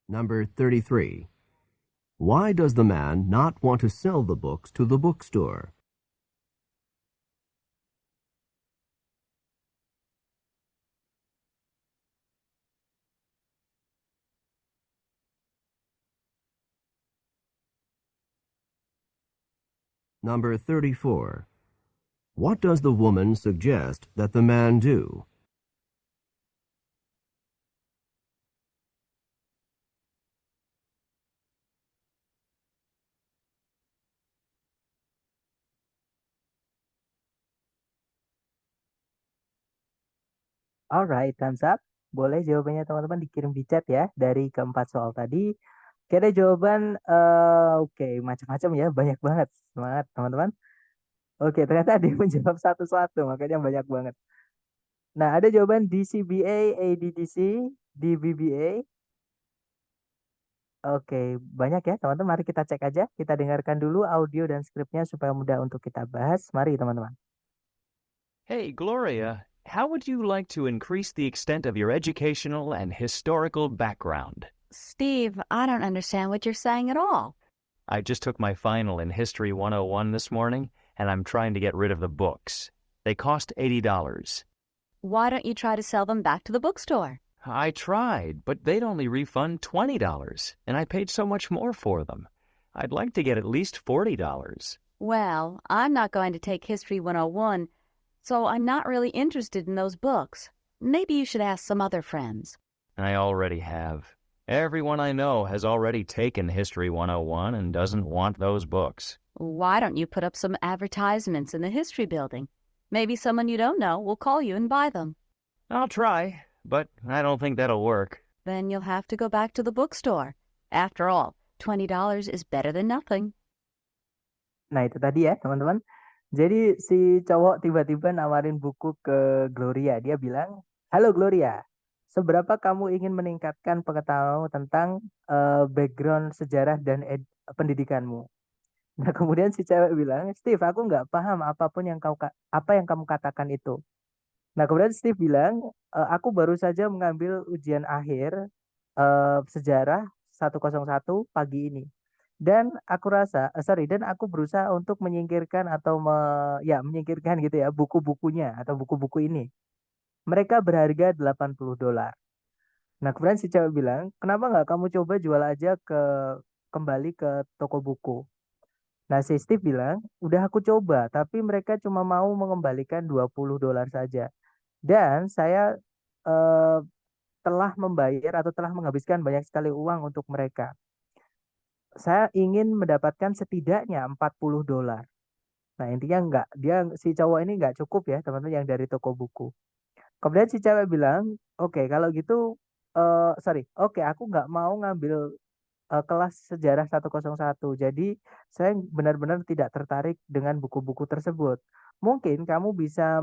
Number 33. Why does the man not want to sell the books to the bookstore? Number 34. What does the woman suggest that the man do? Alright, thumbs up. Boleh jawabannya teman-teman dikirim di chat ya dari keempat soal tadi. Oke, ada jawaban oke, macam-macam ya, banyak banget. Semangat teman-teman. Oke, ternyata ada yang menjawab satu-satu, makanya banyak banget. Nah, ada jawaban DCBA, ADDC, DBBA. Oke, banyak ya teman-teman. Mari kita cek aja. Kita dengarkan dulu audio dan skripnya supaya mudah untuk kita bahas. Mari teman-teman. Hey, Gloria, how would you like to increase the extent of your educational and historical background? Steve, I don't understand what you're saying at all. I just took my final in History 101 this morning, and I'm trying to get rid of the books. They cost $80. Why don't you try to sell them back to the bookstore? I tried, but they'd only refund $20, and I paid so much more for them. I'd like to get at least $40. Well, I'm not going to take History 101, so I'm not really interested in those books. Maybe you should ask some other friends. I already have. Everyone I know has already taken History 101 and doesn't want those books. Why don't you put up some advertisements in the history building? Maybe someone you don't know will call you and buy them. I'll try, but I don't think that'll work. Then you'll have to go back to the bookstore. After all, $20 is better than nothing. Nah, itu tadi ya, teman-teman. Jadi si cowok tiba-tiba nawarin buku ke Gloria. Dia bilang, "Halo Gloria, seberapa kamu ingin meningkatkan pengetahuanmu tentang background sejarah dan pendidikanmu?" Nah, kemudian si cewek bilang, "Steve, aku nggak paham apapun yang apa yang kamu katakan itu." Nah, kemudian Steve bilang, "Aku baru saja mengambil ujian akhir sejarah 101 pagi ini. Dan aku rasa, dan aku berusaha untuk menyingkirkan atau menyingkirkan gitu ya buku-bukunya atau buku-buku ini. Mereka berharga $80." Nah, kemudian si cewek bilang, "Kenapa nggak kamu coba jual aja kembali ke toko buku?" Nah, si Steve bilang, "Udah aku coba, tapi mereka cuma mau mengembalikan $20 saja. Dan saya eh, telah membayar atau telah menghabiskan banyak sekali uang untuk mereka. Saya ingin mendapatkan setidaknya $40." Nah, intinya si cowok ini nggak cukup ya, teman-teman, yang dari toko buku. Kemudian si cewek bilang, "Oke, kalau gitu, oke, aku nggak mau ngambil kelas sejarah 101. Jadi saya benar-benar tidak tertarik dengan buku-buku tersebut. Mungkin kamu bisa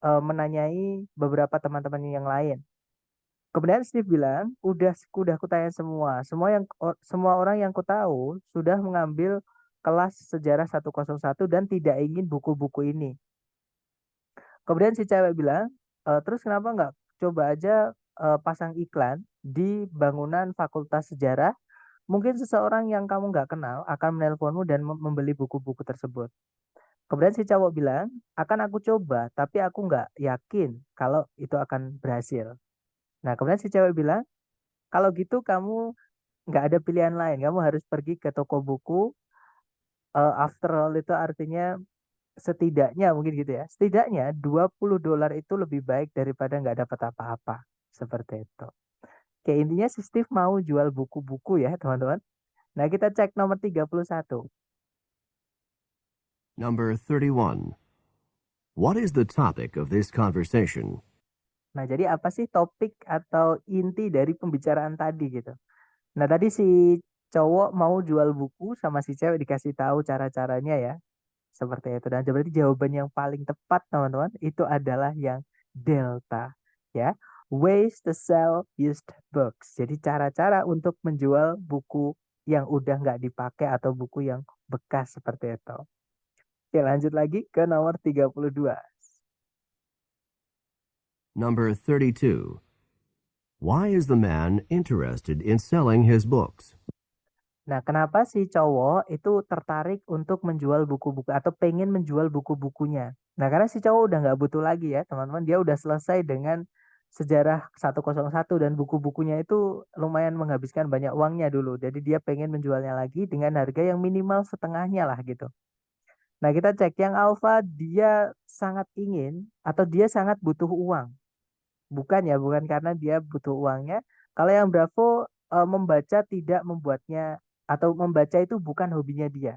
menanyai beberapa teman-teman yang lain." Kemudian Steve bilang, udah kutanya semua. Semua orang yang kutahu sudah mengambil kelas sejarah 101 dan tidak ingin buku-buku ini. Kemudian si cewek bilang, "Terus kenapa nggak coba aja pasang iklan di bangunan Fakultas Sejarah? Mungkin seseorang yang kamu nggak kenal akan menelponmu dan membeli buku-buku tersebut." Kemudian si cowok bilang, "Akan aku coba, tapi aku nggak yakin kalau itu akan berhasil." Nah, kemudian si cewek bilang, "Kalau gitu kamu nggak ada pilihan lain. Kamu harus pergi ke toko buku. After all itu artinya setidaknya mungkin gitu ya. Setidaknya $20 itu lebih baik daripada nggak dapat apa-apa." Seperti itu. Oke, intinya si Steve mau jual buku-buku ya, teman-teman. Nah, kita cek nomor 31. Number 31. What is the topic of this conversation? Nah, jadi apa sih topik atau inti dari pembicaraan tadi gitu? Nah, tadi si cowok mau jual buku sama si cewek dikasih tahu cara-caranya ya. Seperti itu. Dan berarti jawaban yang paling tepat, teman-teman, itu adalah yang delta. Ya. Ways to sell used books. Jadi cara-cara untuk menjual buku yang udah nggak dipakai atau buku yang bekas seperti itu. Oke, lanjut lagi ke nomor 32. Number 32. Why is the man interested in selling his books? Nah, kenapa si cowok itu tertarik untuk menjual buku-buku atau pengen menjual buku-bukunya? Nah, karena si cowok udah nggak butuh lagi ya, teman-teman. Dia udah selesai dengan sejarah 101 dan buku-bukunya itu lumayan menghabiskan banyak uangnya dulu. Jadi dia pengen menjualnya lagi dengan harga yang minimal setengahnya lah gitu. Nah, kita cek yang alpha, dia sangat ingin atau dia sangat butuh uang. Bukan karena dia butuh uangnya. Kalau yang Bravo, membaca tidak membuatnya, atau membaca itu bukan hobinya dia.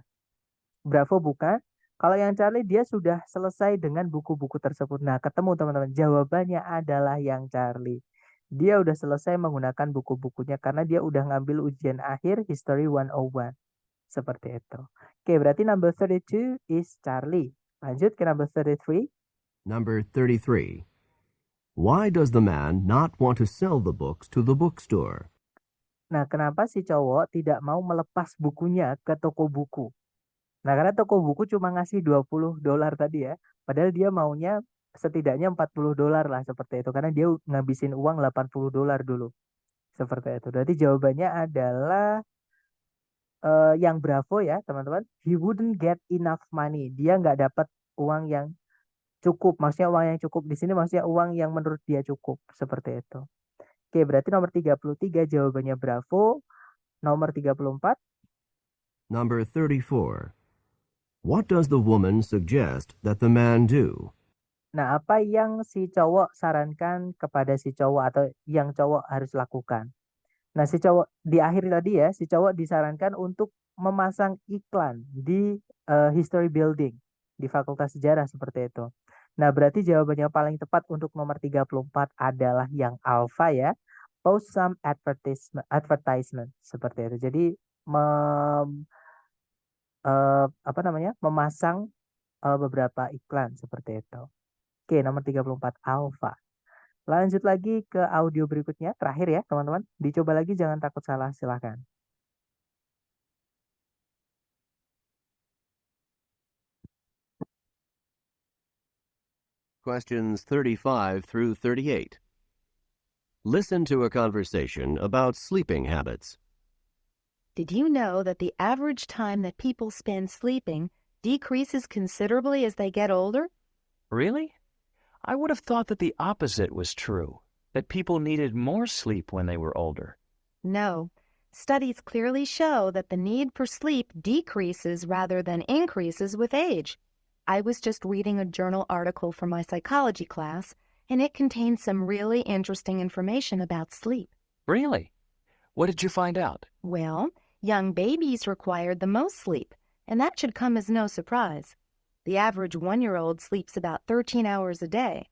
Bravo bukan. Kalau yang Charlie, dia sudah selesai dengan buku-buku tersebut. Nah, ketemu teman-teman. Jawabannya adalah yang Charlie. Dia udah selesai menggunakan buku-bukunya karena dia udah ngambil ujian akhir History 101. Seperti itu. Oke, berarti number 32 is Charlie. Lanjut ke number 33. Number 33. Why does the man not want to sell the books to the bookstore? Nah, kenapa si cowok tidak mau melepas bukunya ke toko buku? Nah, karena toko buku cuma ngasih $20 tadi ya. Padahal dia maunya setidaknya $40 lah seperti itu. Karena dia ngabisin uang $80 dulu. Seperti itu. Berarti jawabannya adalah yang Bravo ya, teman-teman. He wouldn't get enough money. Dia nggak dapat uang yang cukup. Maksudnya uang yang cukup di sini maksudnya uang yang menurut dia cukup. Seperti itu. Oke, berarti nomor 33 jawabannya Bravo. Nomor 34. Number 34. What does the woman suggest that the man do? Nah, apa yang si cowok sarankan kepada si cowok atau yang cowok harus lakukan? Nah, si cowok di akhir tadi ya, si cowok disarankan untuk memasang iklan di history building di Fakultas Sejarah seperti itu. Nah, berarti jawabannya paling tepat untuk nomor 34 adalah yang alpha ya. Post some advertisement seperti itu. Jadi memasang beberapa iklan seperti itu. Oke, nomor 34 alpha. Lanjut lagi ke audio berikutnya, terakhir ya teman-teman. Dicoba lagi, jangan takut salah, silahkan. Questions 35 through 38. Listen to a conversation about sleeping habits. Did you know that the average time that people spend sleeping decreases considerably as they get older? Really? I would have thought that the opposite was true, that people needed more sleep when they were older. No. Studies clearly show that the need for sleep decreases rather than increases with age. I was just reading a journal article for my psychology class, and it contained some really interesting information about sleep. Really? What did you find out? Well, young babies required the most sleep, and that should come as no surprise. The average 1-year-old sleeps about 13 hours a day.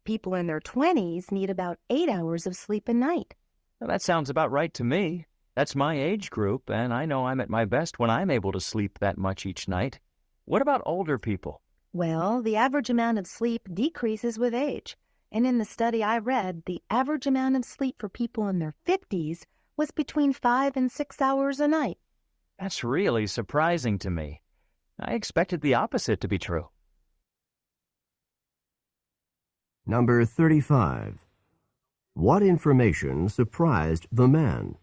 People in their 20s need about 8 hours of sleep a night. Well, that sounds about right to me. That's my age group, and I know I'm at my best when I'm able to sleep that much each night. What about older people? Well, the average amount of sleep decreases with age. And in the study I read, the average amount of sleep for people in their 50s was between 5 and 6 hours a night. That's really surprising to me. I expected the opposite to be true. Number 35. What information surprised the man?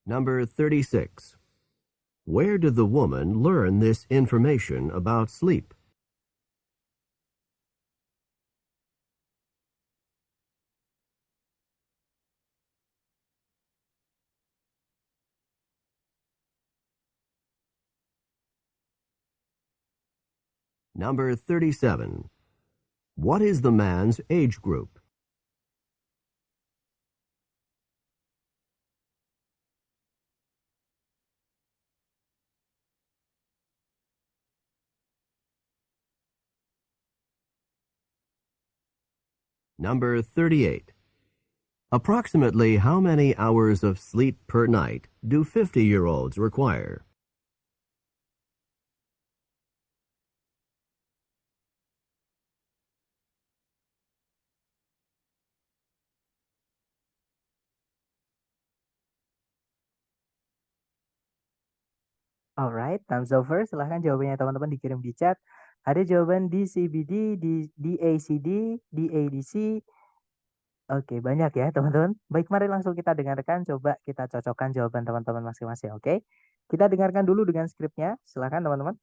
Number 36. Where did the woman learn this information about sleep? Number 37. What is the man's age group? Number 38. Approximately how many hours of sleep per night do 50-year-olds require? Alright, time's over. Silahkan jawabannya teman-teman dikirim di chat. Ada jawaban DCBD, DACD, DADC. Oke, banyak ya teman-teman. Baik, mari langsung kita dengarkan. Coba kita cocokkan jawaban teman-teman masing-masing, oke? Kita dengarkan dulu dengan skripnya. Silahkan teman-teman.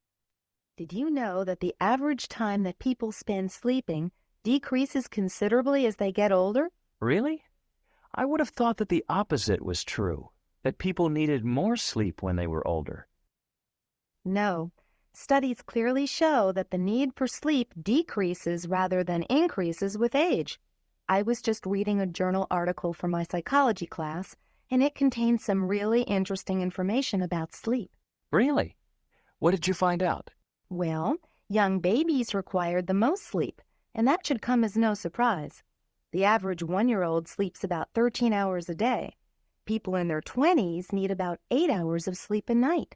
Did you know that the average time that people spend sleeping decreases considerably as they get older? Really? I would have thought that the opposite was true, that people needed more sleep when they were older. No. Studies clearly show that the need for sleep decreases rather than increases with age. I was just reading a journal article for my psychology class, and it contained some really interesting information about sleep. Really? What did you find out? Well, young babies required the most sleep, and that should come as no surprise. The average 1-year-old sleeps about 13 hours a day. People in their 20s need about 8 hours of sleep a night.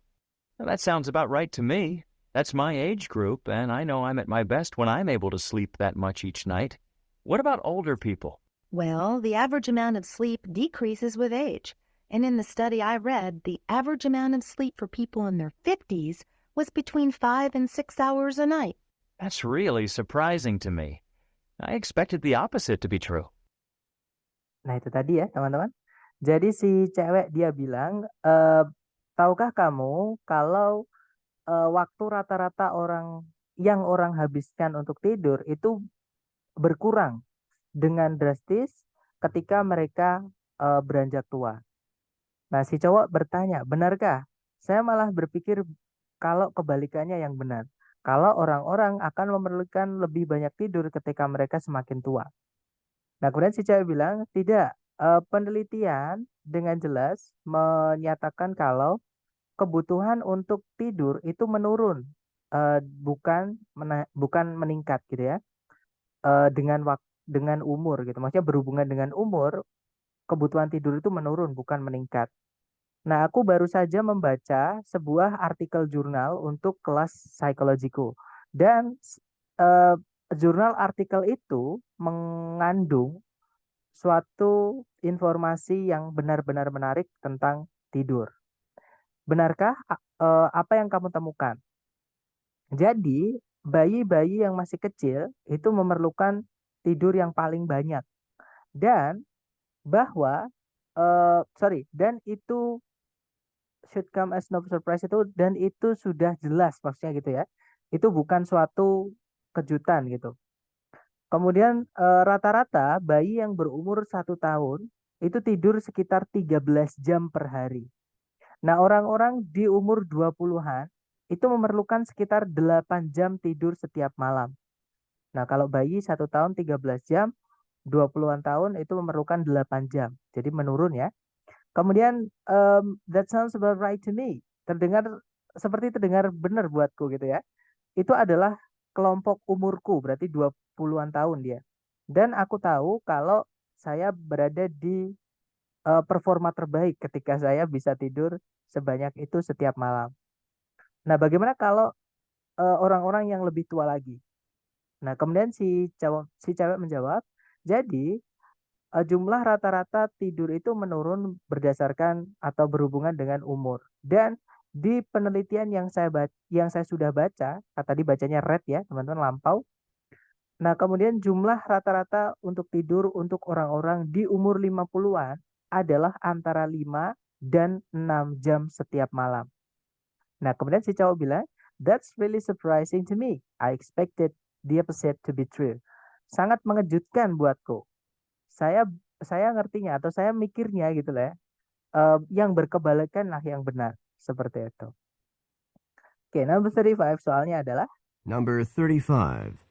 Well, that sounds about right to me. That's my age group, and I know I'm at my best when I'm able to sleep that much each night. What about older people? Well, the average amount of sleep decreases with age. And in the study I read, the average amount of sleep for people in their 50s was between 5 and 6 hours a night. That's really surprising to me. I expected the opposite to be true. Nah, itu tadi ya, teman-teman. Jadi si cewek dia bilang, tahukah kamu kalau waktu rata-rata orang habiskan untuk tidur itu berkurang dengan drastis ketika mereka beranjak tua. Nah, si cowok bertanya, benarkah? Saya malah berpikir kalau kebalikannya yang benar. Kalau orang-orang akan memerlukan lebih banyak tidur ketika mereka semakin tua. Nah, kemudian si cewek bilang, tidak. Penelitian dengan jelas menyatakan kalau kebutuhan untuk tidur itu menurun, bukan meningkat gitu ya, dengan umur gitu. Maksudnya berhubungan dengan umur, kebutuhan tidur itu menurun, bukan meningkat. Nah, aku baru saja membaca sebuah artikel jurnal untuk kelas psikologiku. Dan eh, jurnal artikel itu mengandung suatu informasi yang benar-benar menarik tentang tidur. Benarkah apa yang kamu temukan? Jadi, bayi-bayi yang masih kecil itu memerlukan tidur yang paling banyak. Dan bahwa, dan itu should come as no surprise itu, dan itu sudah jelas maksudnya gitu ya. Itu bukan suatu kejutan gitu. Kemudian rata-rata bayi yang berumur 1 tahun itu tidur sekitar 13 jam per hari. Nah, orang-orang di umur 20-an itu memerlukan sekitar 8 jam tidur setiap malam. Nah, kalau bayi 1 tahun 13 jam, 20-an tahun itu memerlukan 8 jam. Jadi menurun ya. Kemudian that sounds about right to me. Terdengar benar buatku gitu ya. Itu adalah kelompok umurku, berarti 20-an tahun dia. Dan aku tahu kalau saya berada di performa terbaik ketika saya bisa tidur sebanyak itu setiap malam. Nah, bagaimana kalau orang-orang yang lebih tua lagi? Nah, kemudian si cewek menjawab, jadi jumlah rata-rata tidur itu menurun berdasarkan atau berhubungan dengan umur. Dan di penelitian yang saya sudah baca, tadi bacanya read ya, teman-teman, lampau. Nah, kemudian jumlah rata-rata untuk tidur untuk orang-orang di umur 50-an adalah antara 5 dan 6 jam setiap malam. Nah, kemudian si cowok bilang, that's really surprising to me. I expected the opposite to be true. Sangat mengejutkan buatku. Saya ngertinya atau saya mikirnya gitu lah ya, yang berkebalikan lah yang benar. Seperti itu. Oke, number 35 soalnya adalah Number 35.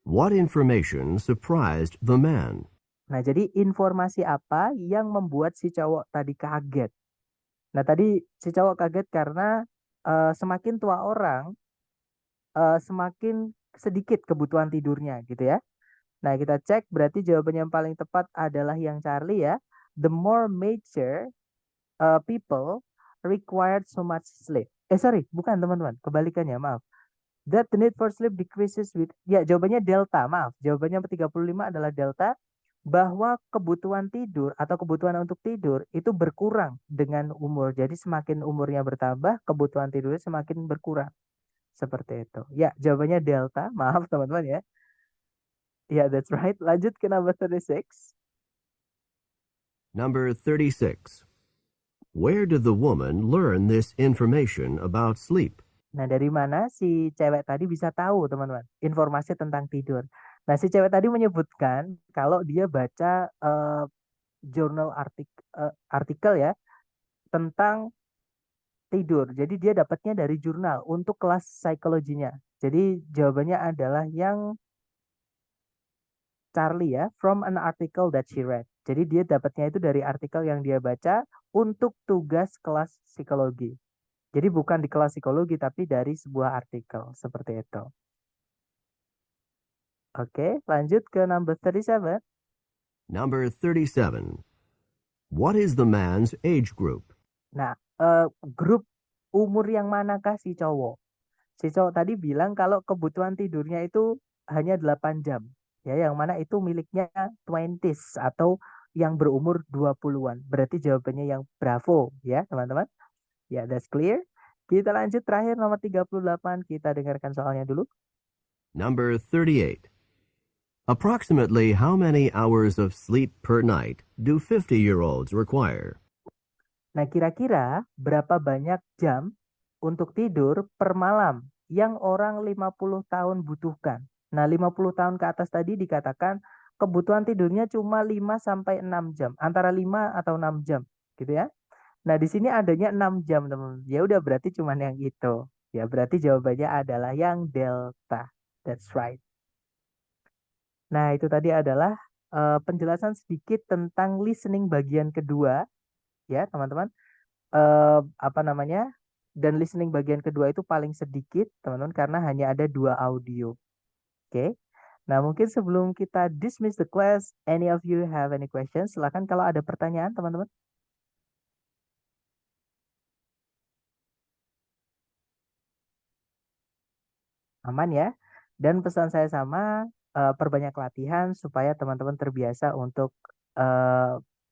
What information surprised the man? Nah, jadi informasi apa yang membuat si cowok tadi kaget? Nah, tadi si cowok kaget karena semakin tua orang, semakin sedikit kebutuhan tidurnya gitu ya. Nah, kita cek berarti jawabannya yang paling tepat adalah yang Charlie ya. The more mature people required so much sleep. Sorry, bukan teman-teman, kebalikannya, maaf. That the need for sleep decreases with, ya jawabannya delta, maaf. Jawabannya 35 adalah delta, bahwa kebutuhan tidur atau kebutuhan untuk tidur itu berkurang dengan umur. Jadi semakin umurnya bertambah, kebutuhan tidurnya semakin berkurang. Seperti itu. Ya, jawabannya delta. Maaf teman-teman ya. Ya, that's right. Lanjut ke number 36. Number 36. Where did the woman learn this information about sleep? Nah, dari mana si cewek tadi bisa tahu, teman-teman, informasi tentang tidur? Nah, si cewek tadi menyebutkan kalau dia baca jurnal artikel ya tentang tidur. Jadi dia dapatnya dari jurnal untuk kelas psikologinya. Jadi jawabannya adalah yang Charlie ya, from an article that she read. Jadi dia dapatnya itu dari artikel yang dia baca untuk tugas kelas psikologi. Jadi bukan di kelas psikologi tapi dari sebuah artikel seperti itu. Oke, lanjut ke number 37. Number 37. What is the man's age group? Nah, grup umur yang manakah si cowok? Si cowok tadi bilang kalau kebutuhan tidurnya itu hanya 8 jam. Ya, yang mana itu miliknya 20s atau yang berumur 20-an. Berarti jawabannya yang bravo ya, teman-teman. Ya, that's clear. Kita lanjut terakhir nomor 38. Kita dengarkan soalnya dulu. Number 38. Approximately how many hours of sleep per night do 50-year-olds require? Nah, kira-kira berapa banyak jam untuk tidur per malam yang orang 50 tahun butuhkan? Nah, 50 tahun ke atas tadi dikatakan kebutuhan tidurnya cuma 5 sampai 6 jam, antara 5 atau 6 jam, gitu ya. Nah, di sini adanya 6 jam, teman-teman. Ya udah berarti cuma yang itu. Ya, berarti jawabannya adalah yang delta. That's right. Nah, itu tadi adalah penjelasan sedikit tentang listening bagian kedua, ya, teman-teman. Apa namanya? Dan listening bagian kedua itu paling sedikit, teman-teman, karena hanya ada 2 audio. Oke. Nah, mungkin sebelum kita dismiss the class, any of you have any questions? Silakan kalau ada pertanyaan, teman-teman. Aman ya. Dan pesan saya sama, perbanyak latihan supaya teman-teman terbiasa untuk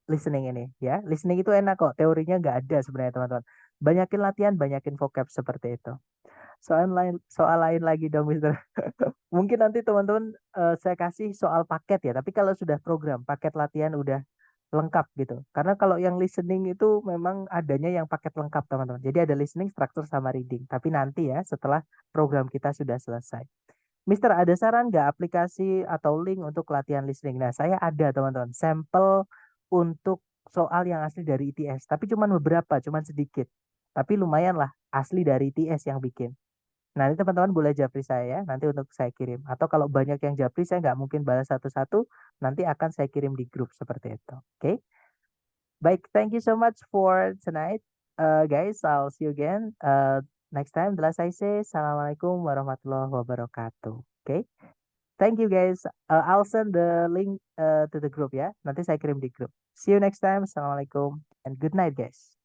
listening ini ya. Listening itu enak kok, teorinya nggak ada sebenarnya teman-teman. Banyakin latihan, banyakin vocab seperti itu. Soal lain lagi dong, Mister. Mungkin nanti teman-teman saya kasih soal paket ya. Tapi kalau sudah program, paket latihan udah lengkap gitu. Karena kalau yang listening itu memang adanya yang paket lengkap teman-teman. Jadi ada listening, struktur sama reading. Tapi nanti ya setelah program kita sudah selesai. Mister, ada saran nggak aplikasi atau link untuk latihan listening? Nah, saya ada teman-teman. Sampel untuk soal yang asli dari ITS. Tapi cuma beberapa, cuma sedikit. Tapi lumayan lah asli dari ITS yang bikin. Nanti teman-teman boleh japri saya ya, nanti untuk saya kirim. Atau kalau banyak yang japri, saya nggak mungkin balas satu-satu, nanti akan saya kirim di grup seperti itu. Oke? Baik, thank you so much for tonight. Guys, I'll see you again next time. Jelas saya say, Assalamualaikum warahmatullahi wabarakatuh. Oke? Thank you guys. I'll send the link to the group ya. Nanti saya kirim di grup. See you next time. Assalamualaikum and good night guys.